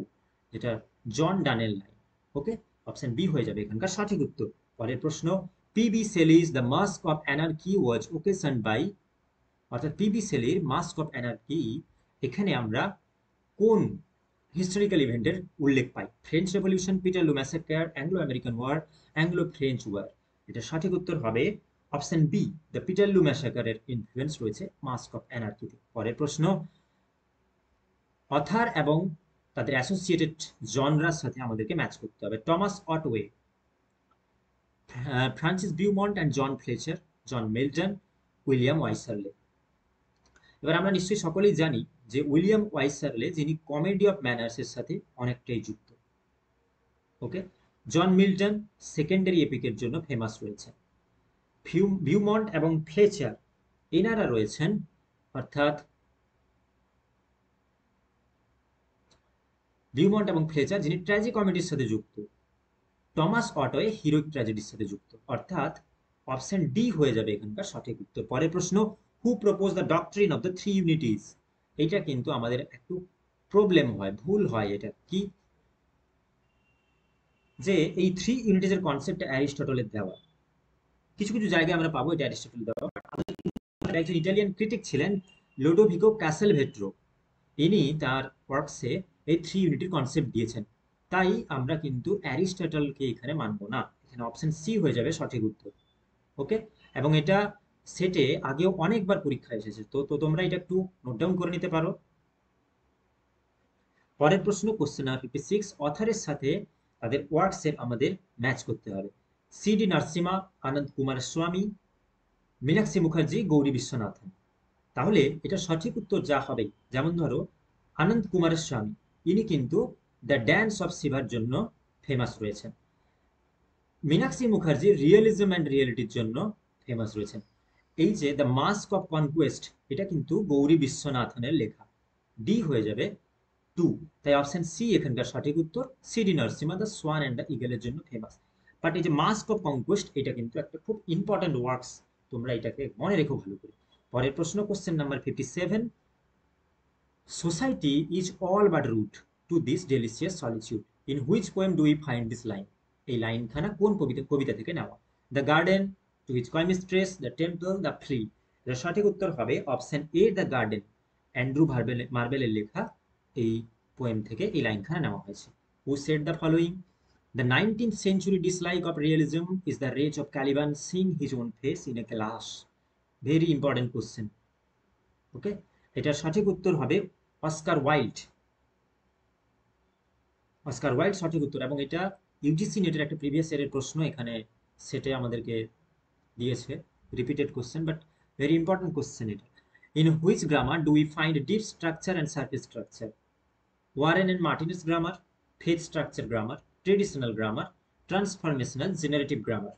যেটা জন ডানের লাইন। ওকে, অপশন বি হয়ে যাবে এখানকার সঠিক উত্তর। পরের প্রশ্ন, PB Shelley's the Mask of Anarchy was occasioned by? অর্থাৎ পিবি সেলির মাস্ক অফ অ্যানার্কি, এখানে আমরা কোন হিস্টোরিক্যাল ইভেন্টের উল্লেখ পাই? French Revolution, Peterloo Massacre, Anglo American war, Anglo French war? এটা সঠিক উত্তর হবে অপশন বি, দ্য পিটারলু ম্যাসাকারের ইনফ্লুয়েন্স রয়েছে মাস্ক অফ অ্যানার্কিতে। পরের প্রশ্ন, অথার এবং তাদের অ্যাসোসিয়েটেড জনরার সাথে আমাদেরকে ম্যাচ করতে হবে। Thomas Otway, Francis Beaumont and John Fletcher, John Milton, William Wycherley? এবার আমরা নিশ্চয়ই সকলেই জানি যে উইলিয়াম ওয়াইসারলে যিনি কমেডি অফ ম্যানার্সের সাথে অনেকটাই যুক্ত। ওকে, জন মিল্টন সেকেন্ডারি এপিকের জন্য ফেমাস রয়েছেন। বিউমন্ট এবং ফ্লেচার এনারা রয়েছেন, অর্থাৎ বিউমন্ট এবং ফ্লেচার যিনি ট্র্যাজি কমেডির সাথে যুক্ত। টমাস অটোয়ে হিরোইক ট্র্যাজেডির সাথে যুক্ত, অর্থাৎ অপশন ডি হয়ে যাবে এখানকার সঠিক উত্তর। পরের প্রশ্ন, who propose the doctrine of the three unities? এইটা কিন্তু আমাদের একটু প্রবলেম হয়, ভুল হয়। এটা কি? যে এই থ্রি ইউনিটিজের কনসেপ্ট অ্যারিস্টটলের দেওয়া, কিছু কিছু জায়গায় আমরা পাবো এটা অ্যারিস্টটল দেওয়া। একজন ইটালিয়ান ক্রিটিক ছিলেন লোডোভিকো ক্যাসেলভেট্রো, ইনি তার ওয়ার্কসে এই থ্রি ইউনিটির কনসেপ্ট দিয়েছেন। তাই আমরা কিন্তু অ্যারিস্টটলকে এখানে মানবো না, এখানে অপশন সি হয়ে যাবে সঠিক উত্তর। ওকে, এবং এটা সেটে আগেও অনেকবার পরীক্ষা এসেছে, তো তোমরা এটা একটু নোট ডাউন করে নিতে পারো। পরের প্রশ্ন, কোশ্চেন নাম্বার 56, অথারের সাথে তাদের ওয়ার্কসের আমাদের ম্যাচ করতে হবে। সিডি নরসিমা, আনন্দ কুমার স্বামী, মীনাক্ষী মুখার্জি, গৌরী বিশ্বনাথন? তাহলে এটা সঠিক উত্তর যা হবে, যেমন ধরো আনন্দ কুমারের স্বামী, ইনি কিন্তু দ্য ড্যান্স অফ শিভার জন্য ফেমাস রয়েছেন। মীনাক্ষী মুখার্জি রিয়েলিজম অ্যান্ড রিয়েলিটির জন্য ফেমাস রয়েছেন। এই যে দ্য মাস্ক অফ কনকুয়েস্ট, এটা কিন্তু গৌরী বিশ্বনাথনের লেখা। ডি হয়ে যাবে 2, তাই অপশন সি এখানকার সঠিক উত্তর। CD Narasimhaiah the Swan and the ইগলের জন্য ফেমাস, বাট এই যে মাস্ক অফ কনকুয়েস্ট এটা কিন্তু একটা খুব ইম্পর্টেন্ট ওয়ার্কস, তোমরা এটাকে মনে রেখো ভালো করে। পরের প্রশ্ন, question number 57, society is all but rude to this delicious solitude, in which poem do we find this line? এই লাইনখানা কোন কবিতা থেকে নেওয়া? The Garden, to which coy mistress, the Temple, the Flea? এর সঠিক উত্তর হবে option A, the Garden. Andrew মার্বেলের লেখা এই পোয়েম থেকে এই লাইনখানা নেওয়া হয়েছে। Who said the following, the 19th century dislike of realism is the rage of Caliban seeing his own face in a glass? Very important question. Okay, এটার সঠিক উত্তর হবে অস্কার ওয়াইল্ড। অস্কার ওয়াইল্ড সঠিক উত্তর, এবং এটা ইউজিসি নেটের একটা প্রিভিয়াস ইয়ারের প্রশ্ন এখানে সেটে আমাদেরকে দিয়েছে, repeated question, but very important question এটা। In which grammar do we find deep structure and surface structure? Warren and Martinez grammar, phase structure grammar, traditional grammar, transformational generative grammar.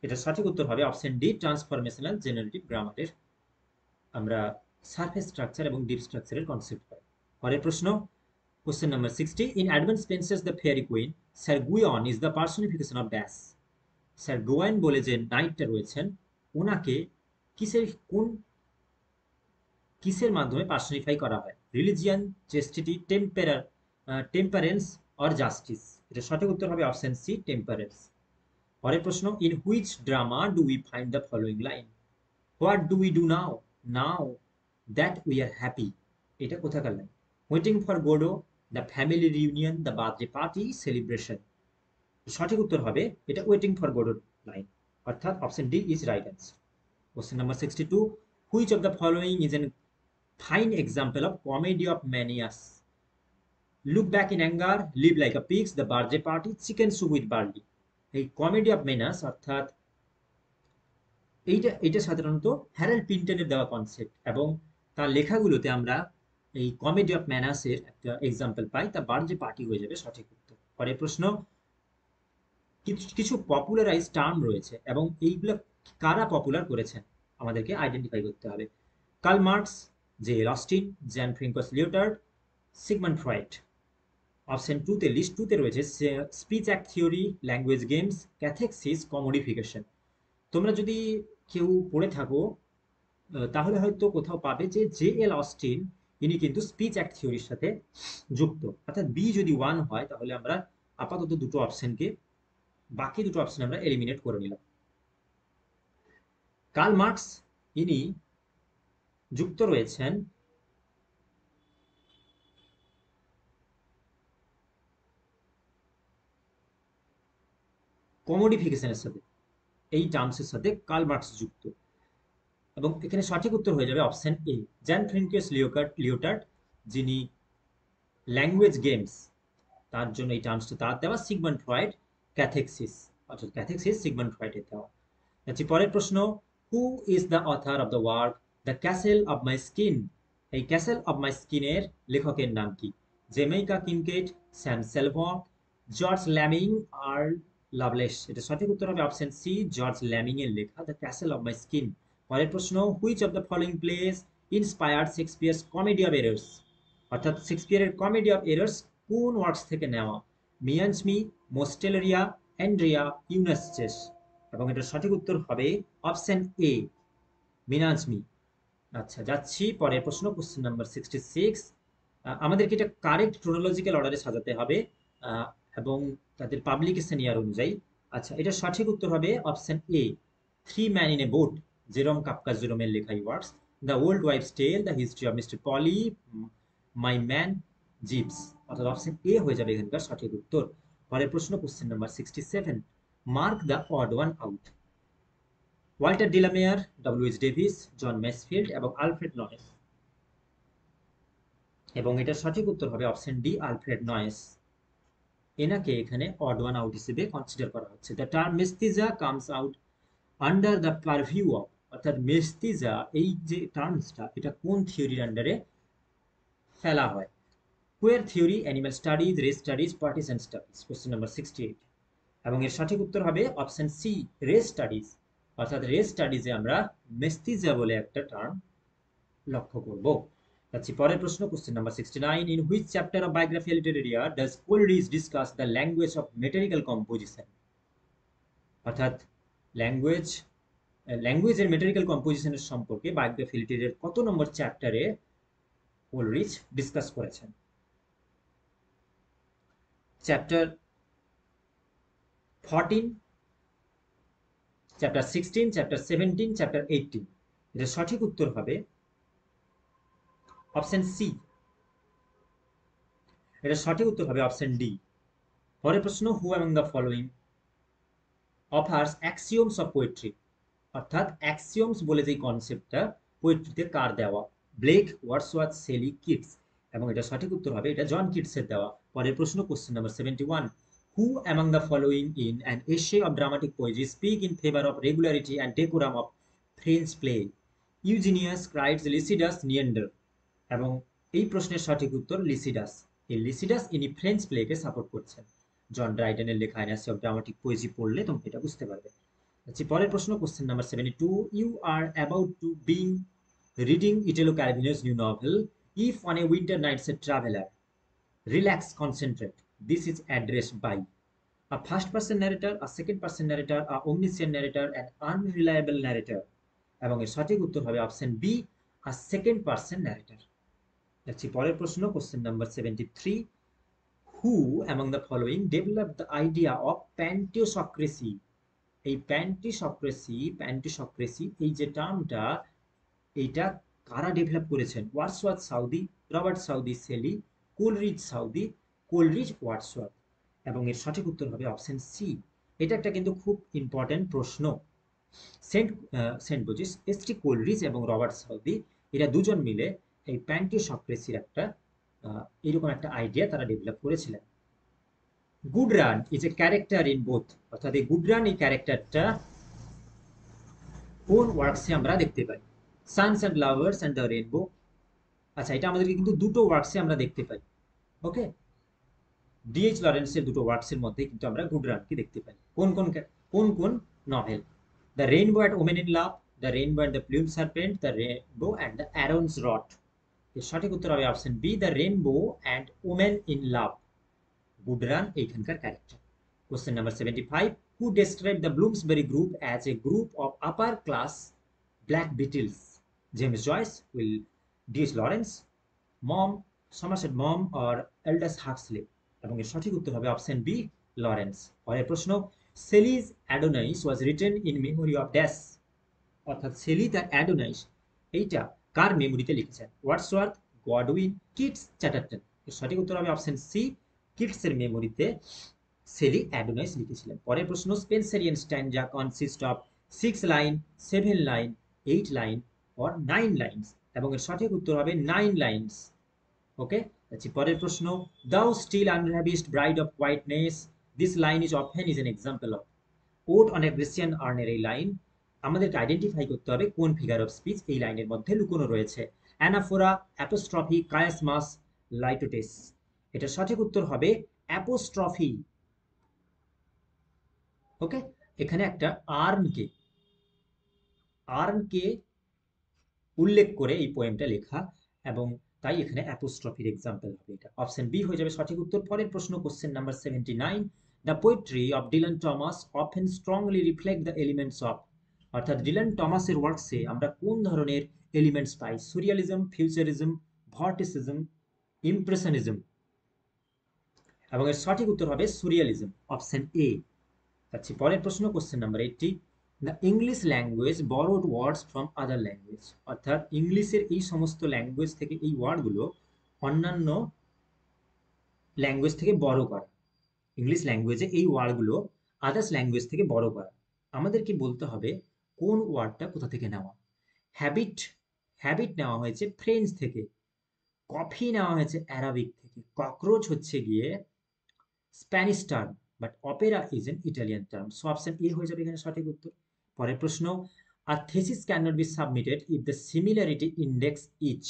এটা সঠিক উত্তর হবে অপশন ডি, ট্রান্সফরমেশনাল জেনারেটিভ গ্রামারের আমরা surface structure এবং deep স্ট্রাকচারের concept পাই। পরের প্রশ্ন, question number 60, in advance princess the fairy queen, sir Guyon is the personification of dash. Sir Guyon বলে যে নাইটটা রয়েছেন ওনাকে কিসের মাধ্যমে পার্সনিফাই করা হয়? Religion, chastity, temperance or justice. এটা সঠিক উত্তর হবে অপশন সি, টেম্পারেন্স। পরের প্রশ্ন, in which drama do we find the following line? What do we do now now that we are happy. এটা কোথাকার line? Waiting for Godot, the family reunion, the birthday party, celebration. সঠিক উত্তর হবে এটা waiting for Godot line, অর্থাৎ option D is right answer. Question number 62, which of the following is an fine example of comedy of menace? Look back in anger, live like a pigs, the birthday party, chicken soup with barley. এই comedy of menace অর্থাৎ এইটা সাধারণত Herald পিন্টনের দেওয়া concept এবং তার লেখাগুলোতে আমরা এই comedy of ম্যানাসের একটা এক্সাম্পল পাই, তা বার্থডে পার্টি হয়ে যাবে সঠিক উত্তর। পরের প্রশ্ন, কিছু পপুলারাইজ টার্ম রয়েছে এবং এইগুলো কারা পপুলার করেছেন আমাদেরকে আইডেন্টিফাই করতে হবে। Karl Marx, J L Austin, Jean Francois Lyotard, Sigmund Freud. Option টুতে, লিস্ট টুতে রয়েছে speech act theory, language games, cathexis, commodification. তোমরা যদি কেউ পড়ে থাকো তাহলে হয়তো কোথাও পাবে যে জে এল অস্টিন ইনি কিন্তু স্পিচ অ্যাক্ট থিওরির সাথে যুক্ত, অর্থাৎ বি যদি 1 হয় তাহলে আমরা আপাতত দুটো অপশনকে, বাকি দুটো অপশন আমরা এলিমিনেট করে নিলাম। কার্ল মার্কস ইনি যুক্ত রয়েছেন কমোডিফিকেশনের সাথে, এই টার্মসের সাথে কার্ল মার্কস যুক্ত, এবং এখানে সঠিক উত্তর হয়ে যাবে option A, Gen Francois leotard, যিনি ল্যাঙ্গুয়েজ গেমস তার জন্য এই টার্মসটা তার দেওয়া, সিগমন্ড ফ্রয়েড ক্যাথেক্সিস, অর্থাৎ ক্যাথেক্সিস সিগমন্ড ফ্রয়েডের দেওয়া। আচ্ছা, পরের প্রশ্ন, who is the author of the work the castle of my skin? এই ক্যাসেল অফ মাই স্কিনের লেখকের নাম কি? জেমেইকা কিনকেট, স্যাম সেলভক, জর্জ ল্যামিং আর লাভলেস। এটা সঠিক উত্তর হবে অপশন সি, জর্জ ল্যামিং এর লেখা the castle of my skin. পরের প্রশ্ন, which of the following place inspired Shakespeare's comedy of errors? অর্থাৎ শেক্সপিয়ারের কমেডি অফ এরার্স কোন ওয়ার্কস থেকে নেওয়া? মিয়ানসমি, মোস্টেলেরিয়া, অ্যান্ড্রিয়া, ইউনাসচেস। এবং এটার সঠিক উত্তর হবে অপশন এ, মিনাজমি। আচ্ছা, যাচ্ছি পরের প্রশ্ন, কোশ্চেন নাম্বার 66। আমাদেরকে এটা কারেক্ট ক্রোনোলজিক্যাল অর্ডারে সাজাতে হবে এবং তাদের পাবলিকেশন ইয়ার অনুযায়ী। আচ্ছা, এটা সঠিক উত্তর হবে option A, three man in a boat, Jerome Kafka জেরোমের লেখা works. The old wife's tale, the history of mister Polly, my man জিপস। অর্থাৎ অপশন এ হয়ে যাবে এখানকার সঠিক উত্তর। পরের প্রশ্ন, question number 67, mark the odd one out. Walter de la Mare, W H Davies, John Masefield এবং আলফ্রেড নয়েস। এবং এটা সঠিক উত্তর হবে অপশন ডি, আলফ্রেড নয়েস। এনাকে এখানে অড ওয়ান আউট হিসেবে কনসিডার করা হচ্ছে। The term mestiza comes out under the purview of, অর্থাৎ মেস্তিজা এই যে টার্মসটা এটা কোন থিওরির আন্ডারে ফেলা হয়? Queer theory, animal studies, race studies, partisan studies. Question number 68, এবং এর সঠিক উত্তর হবে অপশন সি, রেস স্টাডিজ। অর্থাৎ রেস স্টাডিজে আমরা মেস্তিজা বলে একটা টার্ম লক্ষ্য করব। যাচ্ছি পরের প্রশ্ন, question number 69, in which chapter of Biographia Literaria does Coleridge discuss the language of metrical composition? অর্থাৎ ল্যাঙ্গুয়েজের মেটেরিক্যাল কম্পোজিশনের সম্পর্কে বায়োগ্রাফি লিটারেরিয়ার কত নম্বর চ্যাপ্টারে কোলরিজ ডিসকাস করেছেন? Chapter 14, chapter 16, chapter 17, chapter 18। এটা সঠিক উত্তর হবে অপশন সি, এটা সঠিক উত্তর হবে অপশন ডি। পরের প্রশ্ন, who among the following offers axioms of poetry? অর্থাৎ অ্যাক্সিওমস বলে যে কনসেপ্টটা পোয়েট্রিতে কার দেওয়া? Blake, Wordsworth, Shelley, Keats. এবং এটা সঠিক উত্তর হবে এটা জন কিটসের দেওয়া। পরের প্রশ্ন, question number 71, who among the following in an essay of dramatic poetry speak in favour of regularity and decorum of French play? Eugenius Crites Lisideius Neander, এবং এই প্রশ্নের সঠিক উত্তর লিসিডাস। এই লিসিডাস ইনি ফ্রেঞ্চ প্লেকে সাপোর্ট করছেন। জন ড্রাইডেনের লেখা অ্যানাসি অফ ড্রামাটিক পোয়েজি পড়লে তোমরা এটা বুঝতে পারবে। আচ্ছা, পরের প্রশ্ন, question number 72, you are about to being reading Italo Calvino's new novel, If on a Winter Night's a Traveler. Relax, concentrate. This is addressed by a first person narrator, a second person narrator, a omniscient narrator, an unreliable narrator. এবং এর সঠিক উত্তর হবে option B, a second person narrator. যাচ্ছি পরের প্রশ্ন, question number 73, who among the following developed the idea of pantiosocracy? এই প্যান্টিসক্রেসি এই যে টার্মটা, এইটা কারা ডেভেলপ করেছেন? Wordsworth Southey, Robert Southey Shelley, Coleridge Wordsworth. এবং এর সঠিক উত্তর হবে অপশন সি। এটা একটা কিন্তু খুব ইম্পর্টেন্ট প্রশ্ন। সেন্ট বুজিস, এসটি কোলরিজ এবং রবার্ট সাউদি, এরা দুজন মিলে এই প্যান্টিসক্রেসির একটা এরকম একটা আইডিয়া তারা ডেভেলপ করেছিলেন। Gudrun is a character in both, অর্থাৎ এই গুডরান এই ক্যারেক্টারটা কোন ওয়ার্কসে আমরা দেখতে পাই? Sons and lovers and the rainbow. আচ্ছা, এটা আমাদেরকে কিন্তু দুটো ওয়ার্কসে আমরা দেখতে পাই। ওকে, ডিএইচ লরেন্সের দুটো ওয়ার্কসের মধ্যে কিন্তু আমরা গুডরানকে দেখতে পাই। কোন কোন novel? The rainbow and women in love, the rainbow and the plumed serpent, the rainbow and the Aaron's rod. এর সঠিক উত্তর হবে option B, the rainbow and women in love. Gudrun এইখানকার character. Question number 75, who described the Bloomsbury group as a group of upper class black beetles? James Joyce, Will D.H. Lawrence, Somerset Maugham or Aldous Huxley? এবং এর সঠিক উত্তর হবে option B, Lawrence. পরের প্রশ্ন, Shelley's Adonais was written in memory of dash, অর্থাৎ Shelley তার Adonais এইটা কার মেমোরিতে লিখেছেন? Wordsworth, Godwin, Keats, Chatterton. এর সঠিক উত্তর হবে অপশন সি, কিটসের মেমোরিতে সেলি অ্যাডোনাইস লিখেছিলেন। পরের প্রশ্ন, Spenserian stanza consist of 6 line, 7 line, 8 line or 9 lines? এবং এর সঠিক উত্তর হবে 9 লাইনস। ওকে, আচ্ছা, পরের প্রশ্ন, thou still unravished bride of whiteness, this line is often is an example of. Ode on a Christian আর্নের এই লাইন আমাদেরকে আইডেন্টিফাই করতে হবে কোন ফিগার অফ স্পিচ এই লাইনের মধ্যে লুকোনো রয়েছে। Anaphora, apostrophe, chiasmus, litotes. এটা সঠিক উত্তর হবে অ্যাপোস্ট্রফি। ওকে, এখানে একটা আর্নকে উল্লেখ করে এই পোয়েমটা লেখা, এবং তাই এখানে অ্যাপোস্ট্রফির এক্সাম্পল হবে। এটা অপশন বি হয়ে যাবে সঠিক উত্তর। পরের প্রশ্ন, question number 79, the poetry of Dylan Thomas often strongly reflect the elements of, অর্থাৎ ডিলান টমাসের ওয়ার্কসে আমরা কোন ধরনের এলিমেন্টস পাই? Surrealism, ফিউচারিজম, ভর্টিসিজম, impressionism? এবং এর সঠিক উত্তর হবে সুরিয়ালিজম, অপশন এ। আচ্ছা, পরের প্রশ্ন, question number 80, the English language borrowed words from other language, অর্থাৎ ইংলিশের এই সমস্ত ল্যাঙ্গুয়েজ থেকে এই ওয়ার্ডগুলো অন্যান্য ল্যাঙ্গুয়েজ থেকে বড় করা। ইংলিশ ল্যাঙ্গুয়েজে এই ওয়ার্ডগুলো আদার্স ল্যাঙ্গুয়েজ থেকে বড় করা। আমাদেরকে বলতে হবে কোন ওয়ার্ডটা কোথা থেকে নেওয়া। হ্যাবিট নেওয়া হয়েছে ফ্রেঞ্চ থেকে, কফি নেওয়া হয়েছে অ্যারাবিক থেকে, ককরোচ হচ্ছে গিয়ে Spanish term, but opera is an Italian term. So option A হয়ে যাবে এখানে সঠিক উত্তর। পরের প্রশ্ন, আর thesis can not be submitted if the similarity index each,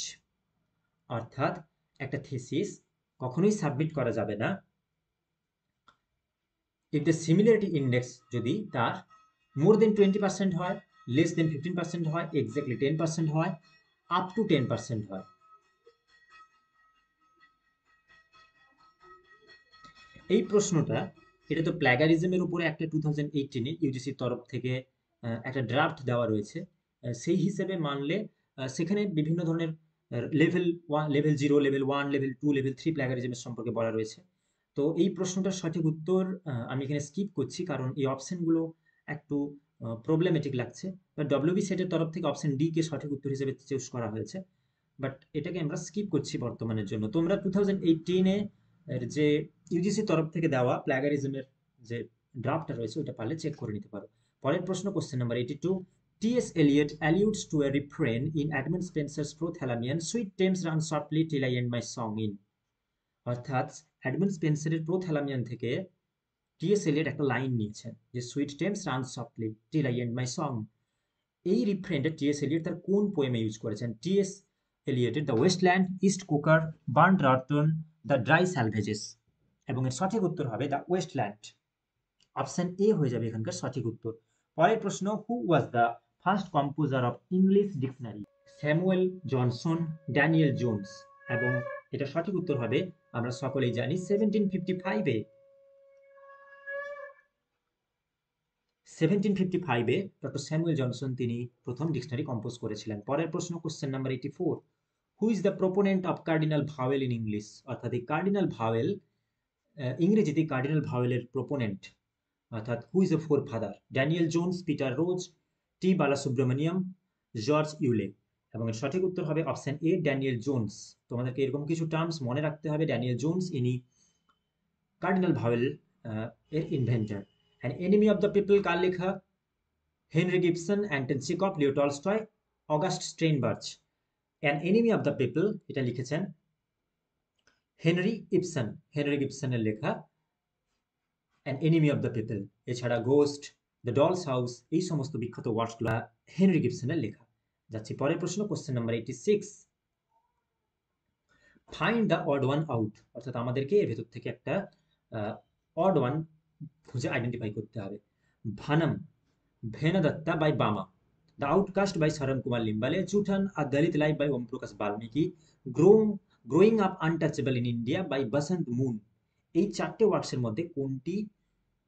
অর্থাৎ একটা থিসিস কখনোই সাবমিট করা যাবে না ইফ দ্য সিমিলারিটি ইন্ডেক্স যদি তার মোর দেন 20% হয়, লেস দেন 15% হয়, এক্স্যাক্টলি 10% হয়, আপ টু 10% হয়। এই প্রশ্নটা, এটা তো প্ল্যাগারিজমের উপরে একটা 2018-এ ইউজিসির তরফ থেকে একটা ড্রাফট দেওয়া রয়েছে। সেই হিসেবে মানলে সেখানে বিভিন্ন ধরনের level 1, level 0, level 1, level 2, level 3 প্ল্যাগারিজমের সম্পর্কে বলা রয়েছে। তো এই প্রশ্নটার সঠিক উত্তর আমি এখানে স্কিপ করছি, কারণ এই অপশনগুলো একটু প্রবলেমেটিক লাগছে। বাট ডব্লিউবি সেটের তরফ থেকে অপশন ডি কে সঠিক উত্তর হিসেবে চুজ করা হয়েছে, বাট এটাকে আমরা স্কিপ করছি বর্তমানের জন্য। তোমরা 2018-এ যে ইউজিসির তরফ থেকে দেওয়া প্ল্যাগারিজমের যে ড্রাফটটা রয়েছে ওটা পারলে চেক করে নিতে পারো। পরের প্রশ্ন, question number 82, T S. Eliot alludes to a refrain in Edmund Spenser's Prothalamion, sweet Thames run softly till I end my song in, অর্থাৎ এডমন্ড স্পেন্সারের প্রোথ্যালামিয়ান থেকে টি.এস. এলিয়ট একটা লাইন নিয়েছেন যে sweet Thames run softly till I end my song. এই রিফ্রেনটা T S Eliot তার কোন পোয়েমে ইউজ করেছেন? টিএস এলিয়টের the waste land, East Coker, Burnt Norton, the dry salvages. এবং এর সঠিক উত্তর হবে দ্য ওয়েস্টল্যান্ড। অপশন এ হয়ে যাবে এখানকার সঠিক উত্তর। পরের প্রশ্ন, who was the first composer of English dictionary? Samuel Johnson, Daniel Jones. এবং এটা সঠিক উত্তর হবে, আমরা সকলেই জানি, 1755-এ 1755-এ ডক্টর স্যামুয়েল জনসন তিনি প্রথম ডিকশনারি কম্পোজ করেছিলেন। পরের প্রশ্ন, question number 84, who is the proponent of cardinal vowel in English? অর্থাৎ এই কার্ডিনাল ভাওয়েল, ইংরেজিতে কার্ডিনাল ভাওয়েলের প্রোপোনেন্ট অর্থাৎ who is a forefather? Daniel Jones, Peter Roach, T Balasubramaniam, George ইউলে। এবং এর সঠিক উত্তর হবে অপশন এ, ড্যানিয়েল জোন্স। তোমাদেরকে এরকম কিছু টার্মস মনে রাখতে হবে। ড্যানিয়েল জোন্স ইনি কার্ডিনাল ভাওয়েল এর inventor. An enemy of the people কার লেখা? Henry Gibson, Anton Chekhov, Leo Tolstoy, August Strindberg. An enemy of the people এটা লিখেছেন হেনরি ইবসন, হেনরি গিবসনের লেখা an enemy of the people. এছাড়া ghost, the doll's house, এই সমস্ত বিখ্যাত ওয়ার্কসগুলো হেনরি গিবসনের লেখা। যাচ্ছি পরের প্রশ্ন, question number 86, find the odd one out. অর্থাৎ আমাদেরকে এর ভেতর থেকে একটা অড ওয়ান খুঁজে আইডেন্টিফাই করতে হবে। Vanmam, vendetta by Bama, the outcast by Sharan Kumar Limbale, Joothan a Dalit life by Om Prakash Valmiki, growing up untouchable in India by Vasant Moon. এই চারটে ওয়ার্কসের মধ্যে কোনটি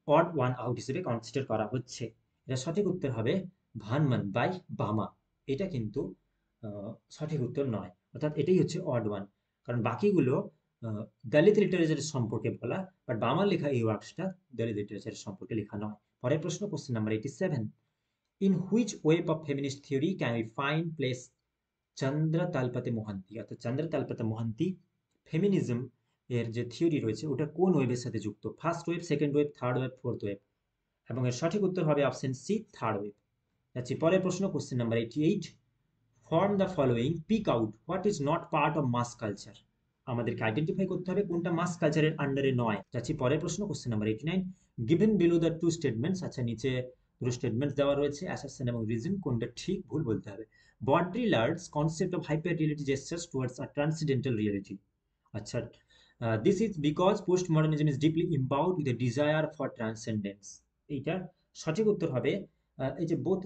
অড ওয়ান আউট হিসেবে কনসিডার করা হচ্ছে? এটা সঠিক উত্তর হবে ভানমান বাই বামা। এটা কিন্তু সঠিক উত্তর নয়, অর্থাৎ এটাই হচ্ছে অড ওয়ান। কারণ বাকিগুলো দলিত লিটারেচারের সম্পর্কে বলা, বাট বামার লেখা এই ওয়ার্কসটা দলিত লিটারেচারের সম্পর্কে লেখা নয়। পরের প্রশ্ন, question number 87, in which wave of feminist theory can we find place Chandra Talpade Mohanty? অর্থাৎ চন্দ্র তালপতে মোহান্তি ফেমিনিজম এর যে থিওরি রয়েছে ওটা কোন ওয়েবের সাথে যুক্ত? First web, second web, third web, fourth web? এবং এর সঠিক উত্তর হবে অপশন সি, থার্ড ওয়েব। যাচ্ছি পরের প্রশ্ন, question number 88, from the following, pick out what is not part of mass culture. আমাদেরকে আইডেন্টিফাই করতে হবে কোনটা মাস কালচারের আন্ডারে নয়। যাচ্ছি পরের প্রশ্ন, question number 89, given below the two statements. আচ্ছা, নিচে দুটো স্টেটমেন্টস দেওয়া রয়েছে, অ্যাসারশন এবং রিজন, কোনটা ঠিক ভুল বলতে হবে। Baudrillard's concept of hyper reality gestures towards a transcendental reality. আচ্ছা, this is because post modernism is deeply imbued with a desire for transcendence. এইটার সঠিক উত্তর হবে এই যে বোথ,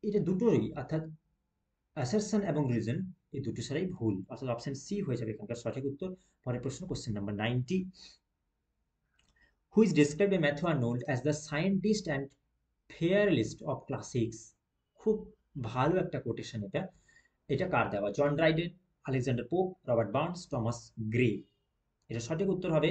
এটা দুটোই, অর্থাৎ অ্যাসারশন এবং রিজন, এই দুটো সারাই ভুল, অর্থাৎ অপশন সি হয়ে যাবে এখানকার সঠিক উত্তর। পরের প্রশ্ন, question number 90, who is described by Matthew Arnold as the scientist and fairest of classics? খুব ভালো একটা কোটেশন এটা। এটা কার দেওয়া? John Dryden, Alexander Pope, Robert Burns, Thomas Gray. এটা সঠিক উত্তর হবে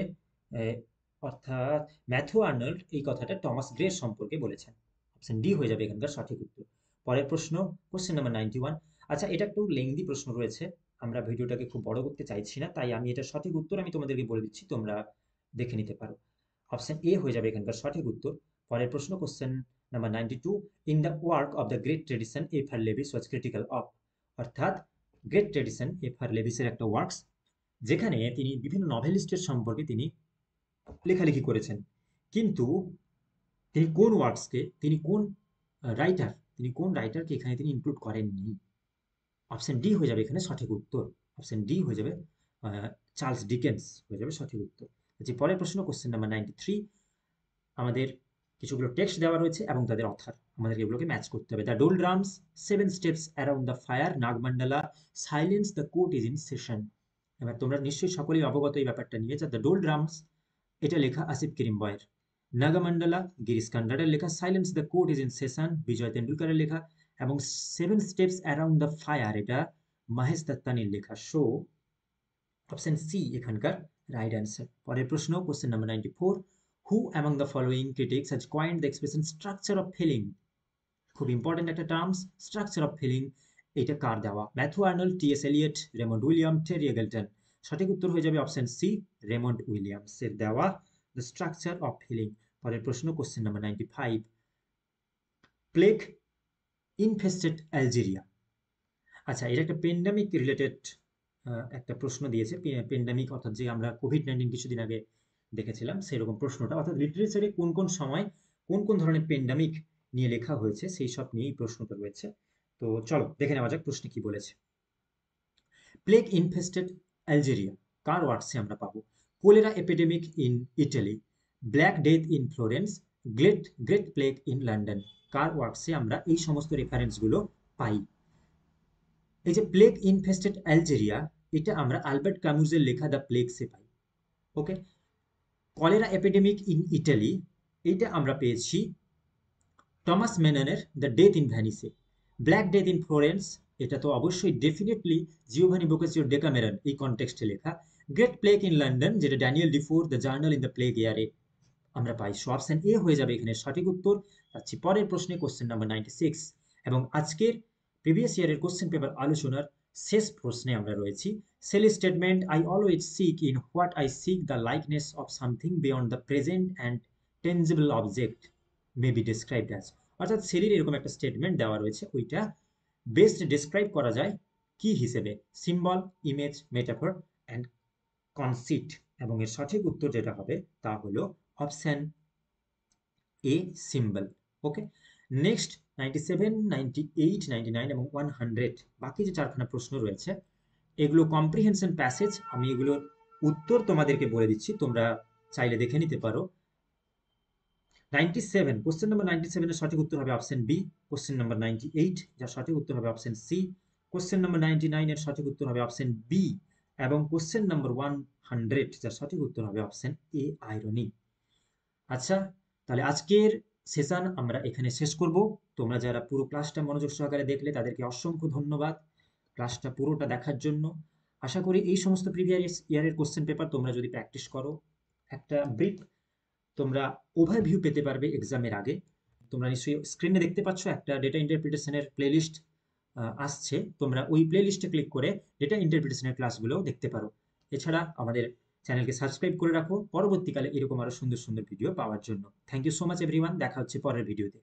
অর্থাৎ ম্যাথু আর্নল্ড এই কথাটা টমাস গ্রে সম্পর্কে বলেছেন। অপশন ডি হয়ে যাবে এখানকার সঠিক উত্তর। পরের প্রশ্ন, কোশ্চেন নাম্বার 91। আচ্ছা, এটা একটু লেংদি প্রশ্ন রয়েছে, আমরা ভিডিওটাকে খুব বড় করতে চাইছি না, তাই আমি এটা সঠিক উত্তর আমি তোমাদেরকে বলে দিচ্ছি, তোমরা দেখে নিতে পারো। অপশন এ হয়ে যাবে এখানকার সঠিক উত্তর। পরের প্রশ্ন, question number 92, in the work of the great tradition F R Leavis was critical of. অর্থাৎ গ্রেট ট্রেডিশন এফ আর লেভিসের একটা ওয়ার্কস, যেখানে তিনি বিভিন্ন নভেলিস্টের সম্পর্কে তিনি লেখালেখি করেছেন, কিন্তু তিনি কোন ওয়ার্কসকে, তিনি কোন রাইটারকে এখানে তিনি ইনক্লুড করেননি? অপশন ডি হয়ে যাবে এখানে সঠিক উত্তর। অপশন ডি হয়ে যাবে চার্লস ডিকেন্স হয়ে যাবে সঠিক উত্তর। আচ্ছা, পরের প্রশ্ন, কোশ্চেন নাম্বার 93, আমাদের কিছুগুলো টেক্সট দেওয়া রয়েছে এবং তাদের অথার, আমাদেরকে এগুলোকে ম্যাচ করতে হবে। The dole drums, seven steps around the fire, Nagamandala, silence, the court is in session. এবার তোমরা নিশ্চয়ই সকলেই অবগত এই ব্যাপারটা নিয়ে। দ্য ডোল ড্রামস এটা লেখা আসিফ করিম বয়ের, নাগামন্ডলা গিরিশ কান্ডারের লেখা, silence the court is in session Vijay তেন্ডুলকারের লেখা, এবং seven steps around the fire এটা মহেশ দত্তানির লেখা। সো অপশন সি এখানকার রাইট অ্যান্সার। পরের প্রশ্ন, question number 94, who among the following critics has coined the expression structure of feeling? খুব ইম্পর্টেন্ট একটা টার্মস, স্ট্রাকচার অফ ফিলিং, এটা কার দেওয়া? Matthew Arnold, T S. Eliot, Raymond William, Terry Eagleton. সঠিক উত্তর হয়ে যাবে অপশন সি, রেমন্ড উইলিয়ামসের দেওয়া দ্য স্ট্রাকচার অফ ফিলিং। পরের প্রশ্ন, question number 95, plague infested Algeria. আচ্ছা, এটা একটা পেন্ডামিক রিলেটেড একটা প্রশ্ন দিয়েছে, পেন্ডামিক অর্থাৎ যে আমরা কোভিড-19 কিছুদিন আগে দেখেছিলাম সেরকম প্রশ্নটা, অর্থাৎ লিটারেচারে কোন কোন সময় কোন কোন ধরনের পেন্ডামিক নিয়ে লেখা হয়েছে সেই সব নিয়েই প্রশ্নটা রয়েছে। তো চলো দেখে নেওয়া যাক প্রশ্নে কি বলেছে। প্লেগ ইনফেস্টেড অ্যালজেরিয়া কার ওয়ার্ডসে আমরা পাবো? Cholera epidemic in Italy, black death in Florence, great great plague in London, কার ওয়ার্ডসে আমরা এই সমস্ত রেফারেন্সগুলো পাই? এই যে প্লেগ ইনফেস্টেড অ্যালজেরিয়া, এটা আমরা আলবার্ট ক্যামুজের লেখা দ্য প্লেগসে পাই। Okay. Cholera epidemic in Italy, এইটা আমরা পেয়েছি টমাস মেননের দ্য ডেথ ইন ভ্যানিসে। ব্ল্যাক ডেথ ইন ফ্লোরেন্স, এটা তো অবশ্যই ডেফিনেটলি জিওভানি বোকাচিওর ডেকামেরন এই কনটেক্সটে লেখা। গ্রেট প্লেগ ইন লন্ডন, যেটা Daniel Defoe the journal in the plague ইয়ারে আমরা পাই। সো অপশন এ হয়ে যাবে এখানে সঠিক উত্তর। যাচ্ছি পরের প্রশ্নে, কোশ্চেন নাম্বার 96, এবং আজকের প্রিভিয়াস ইয়ারের কোশ্চেন পেপার আলোচনার শেষ প্রশ্নে আমরা রয়েছি। Shelley statement I always seek in what I seek the likeness of something beyond the present and tangible object may be described as. অর্থাৎ সেলির এরকম একটা স্টেটমেন্ট দেওয়া রয়েছে, ওইটা বেস্ট ডিসক্রাইব করা যায় কি হিসেবে? Symbol, image, metaphor and conceit. এবং এর সঠিক উত্তর যেটা হবে তা হলো option A, symbol. Okay. Next 97, 98, 99 এবং 100, বাকি যে চারখানা প্রশ্ন রয়েছে এগুলো কম্প্রিহেনশন প্যাসেজ। আমি এগুলোর উত্তর তোমাদেরকে বলে দিচ্ছি, তোমরা চাইলে দেখে নিতে পারো। 97, কোশ্চেন নাম্বার 97 এর সঠিক উত্তর হবে অপশন বি। কোশ্চেন নাম্বার 98 যার সঠিক উত্তর হবে অপশন সি। কোশ্চেন নাম্বার 99 এর সঠিক উত্তর হবে অপশন বি। এবং কোশ্চেন নাম্বার 100 যার সঠিক উত্তর হবে অপশন এ, আইরনি। আচ্ছা, তাহলে আজকের সেশন আমরা এখানে শেষ করব। তোমরা যারা পুরো ক্লাসটা মনোযোগ সহকারে দেখলে তাদেরকে অসংখ্য ধন্যবাদ ক্লাসটা পুরোটা দেখার জন্য। আশা করি এই সমস্ত প্রিভিয়াস ইয়ারের কোশ্চেন পেপার তোমরা যদি প্র্যাকটিস করো, একটা ব্রিফ তোমরা ওভারভিউ পেতে পারবে এক্সামের আগে। তোমরা নিশ্চয়ই স্ক্রিনে দেখতে পাচ্ছ একটা ডেটা ইন্টারপ্রিটেশনের প্লেলিস্ট আসছে, তোমরা ওই প্লেলিস্টে ক্লিক করে ডেটা ইন্টারপ্রিটেশনের ক্লাসগুলো দেখতে পারো। এছাড়া আমাদের চ্যানেলকে সাবস্ক্রাইব করে রাখো পরবর্তীকালে এরকম আরো সুন্দর সুন্দর ভিডিও পাওয়ার জন্য। Thank you so much everyone, দেখা হচ্ছে পরের ভিডিওতে।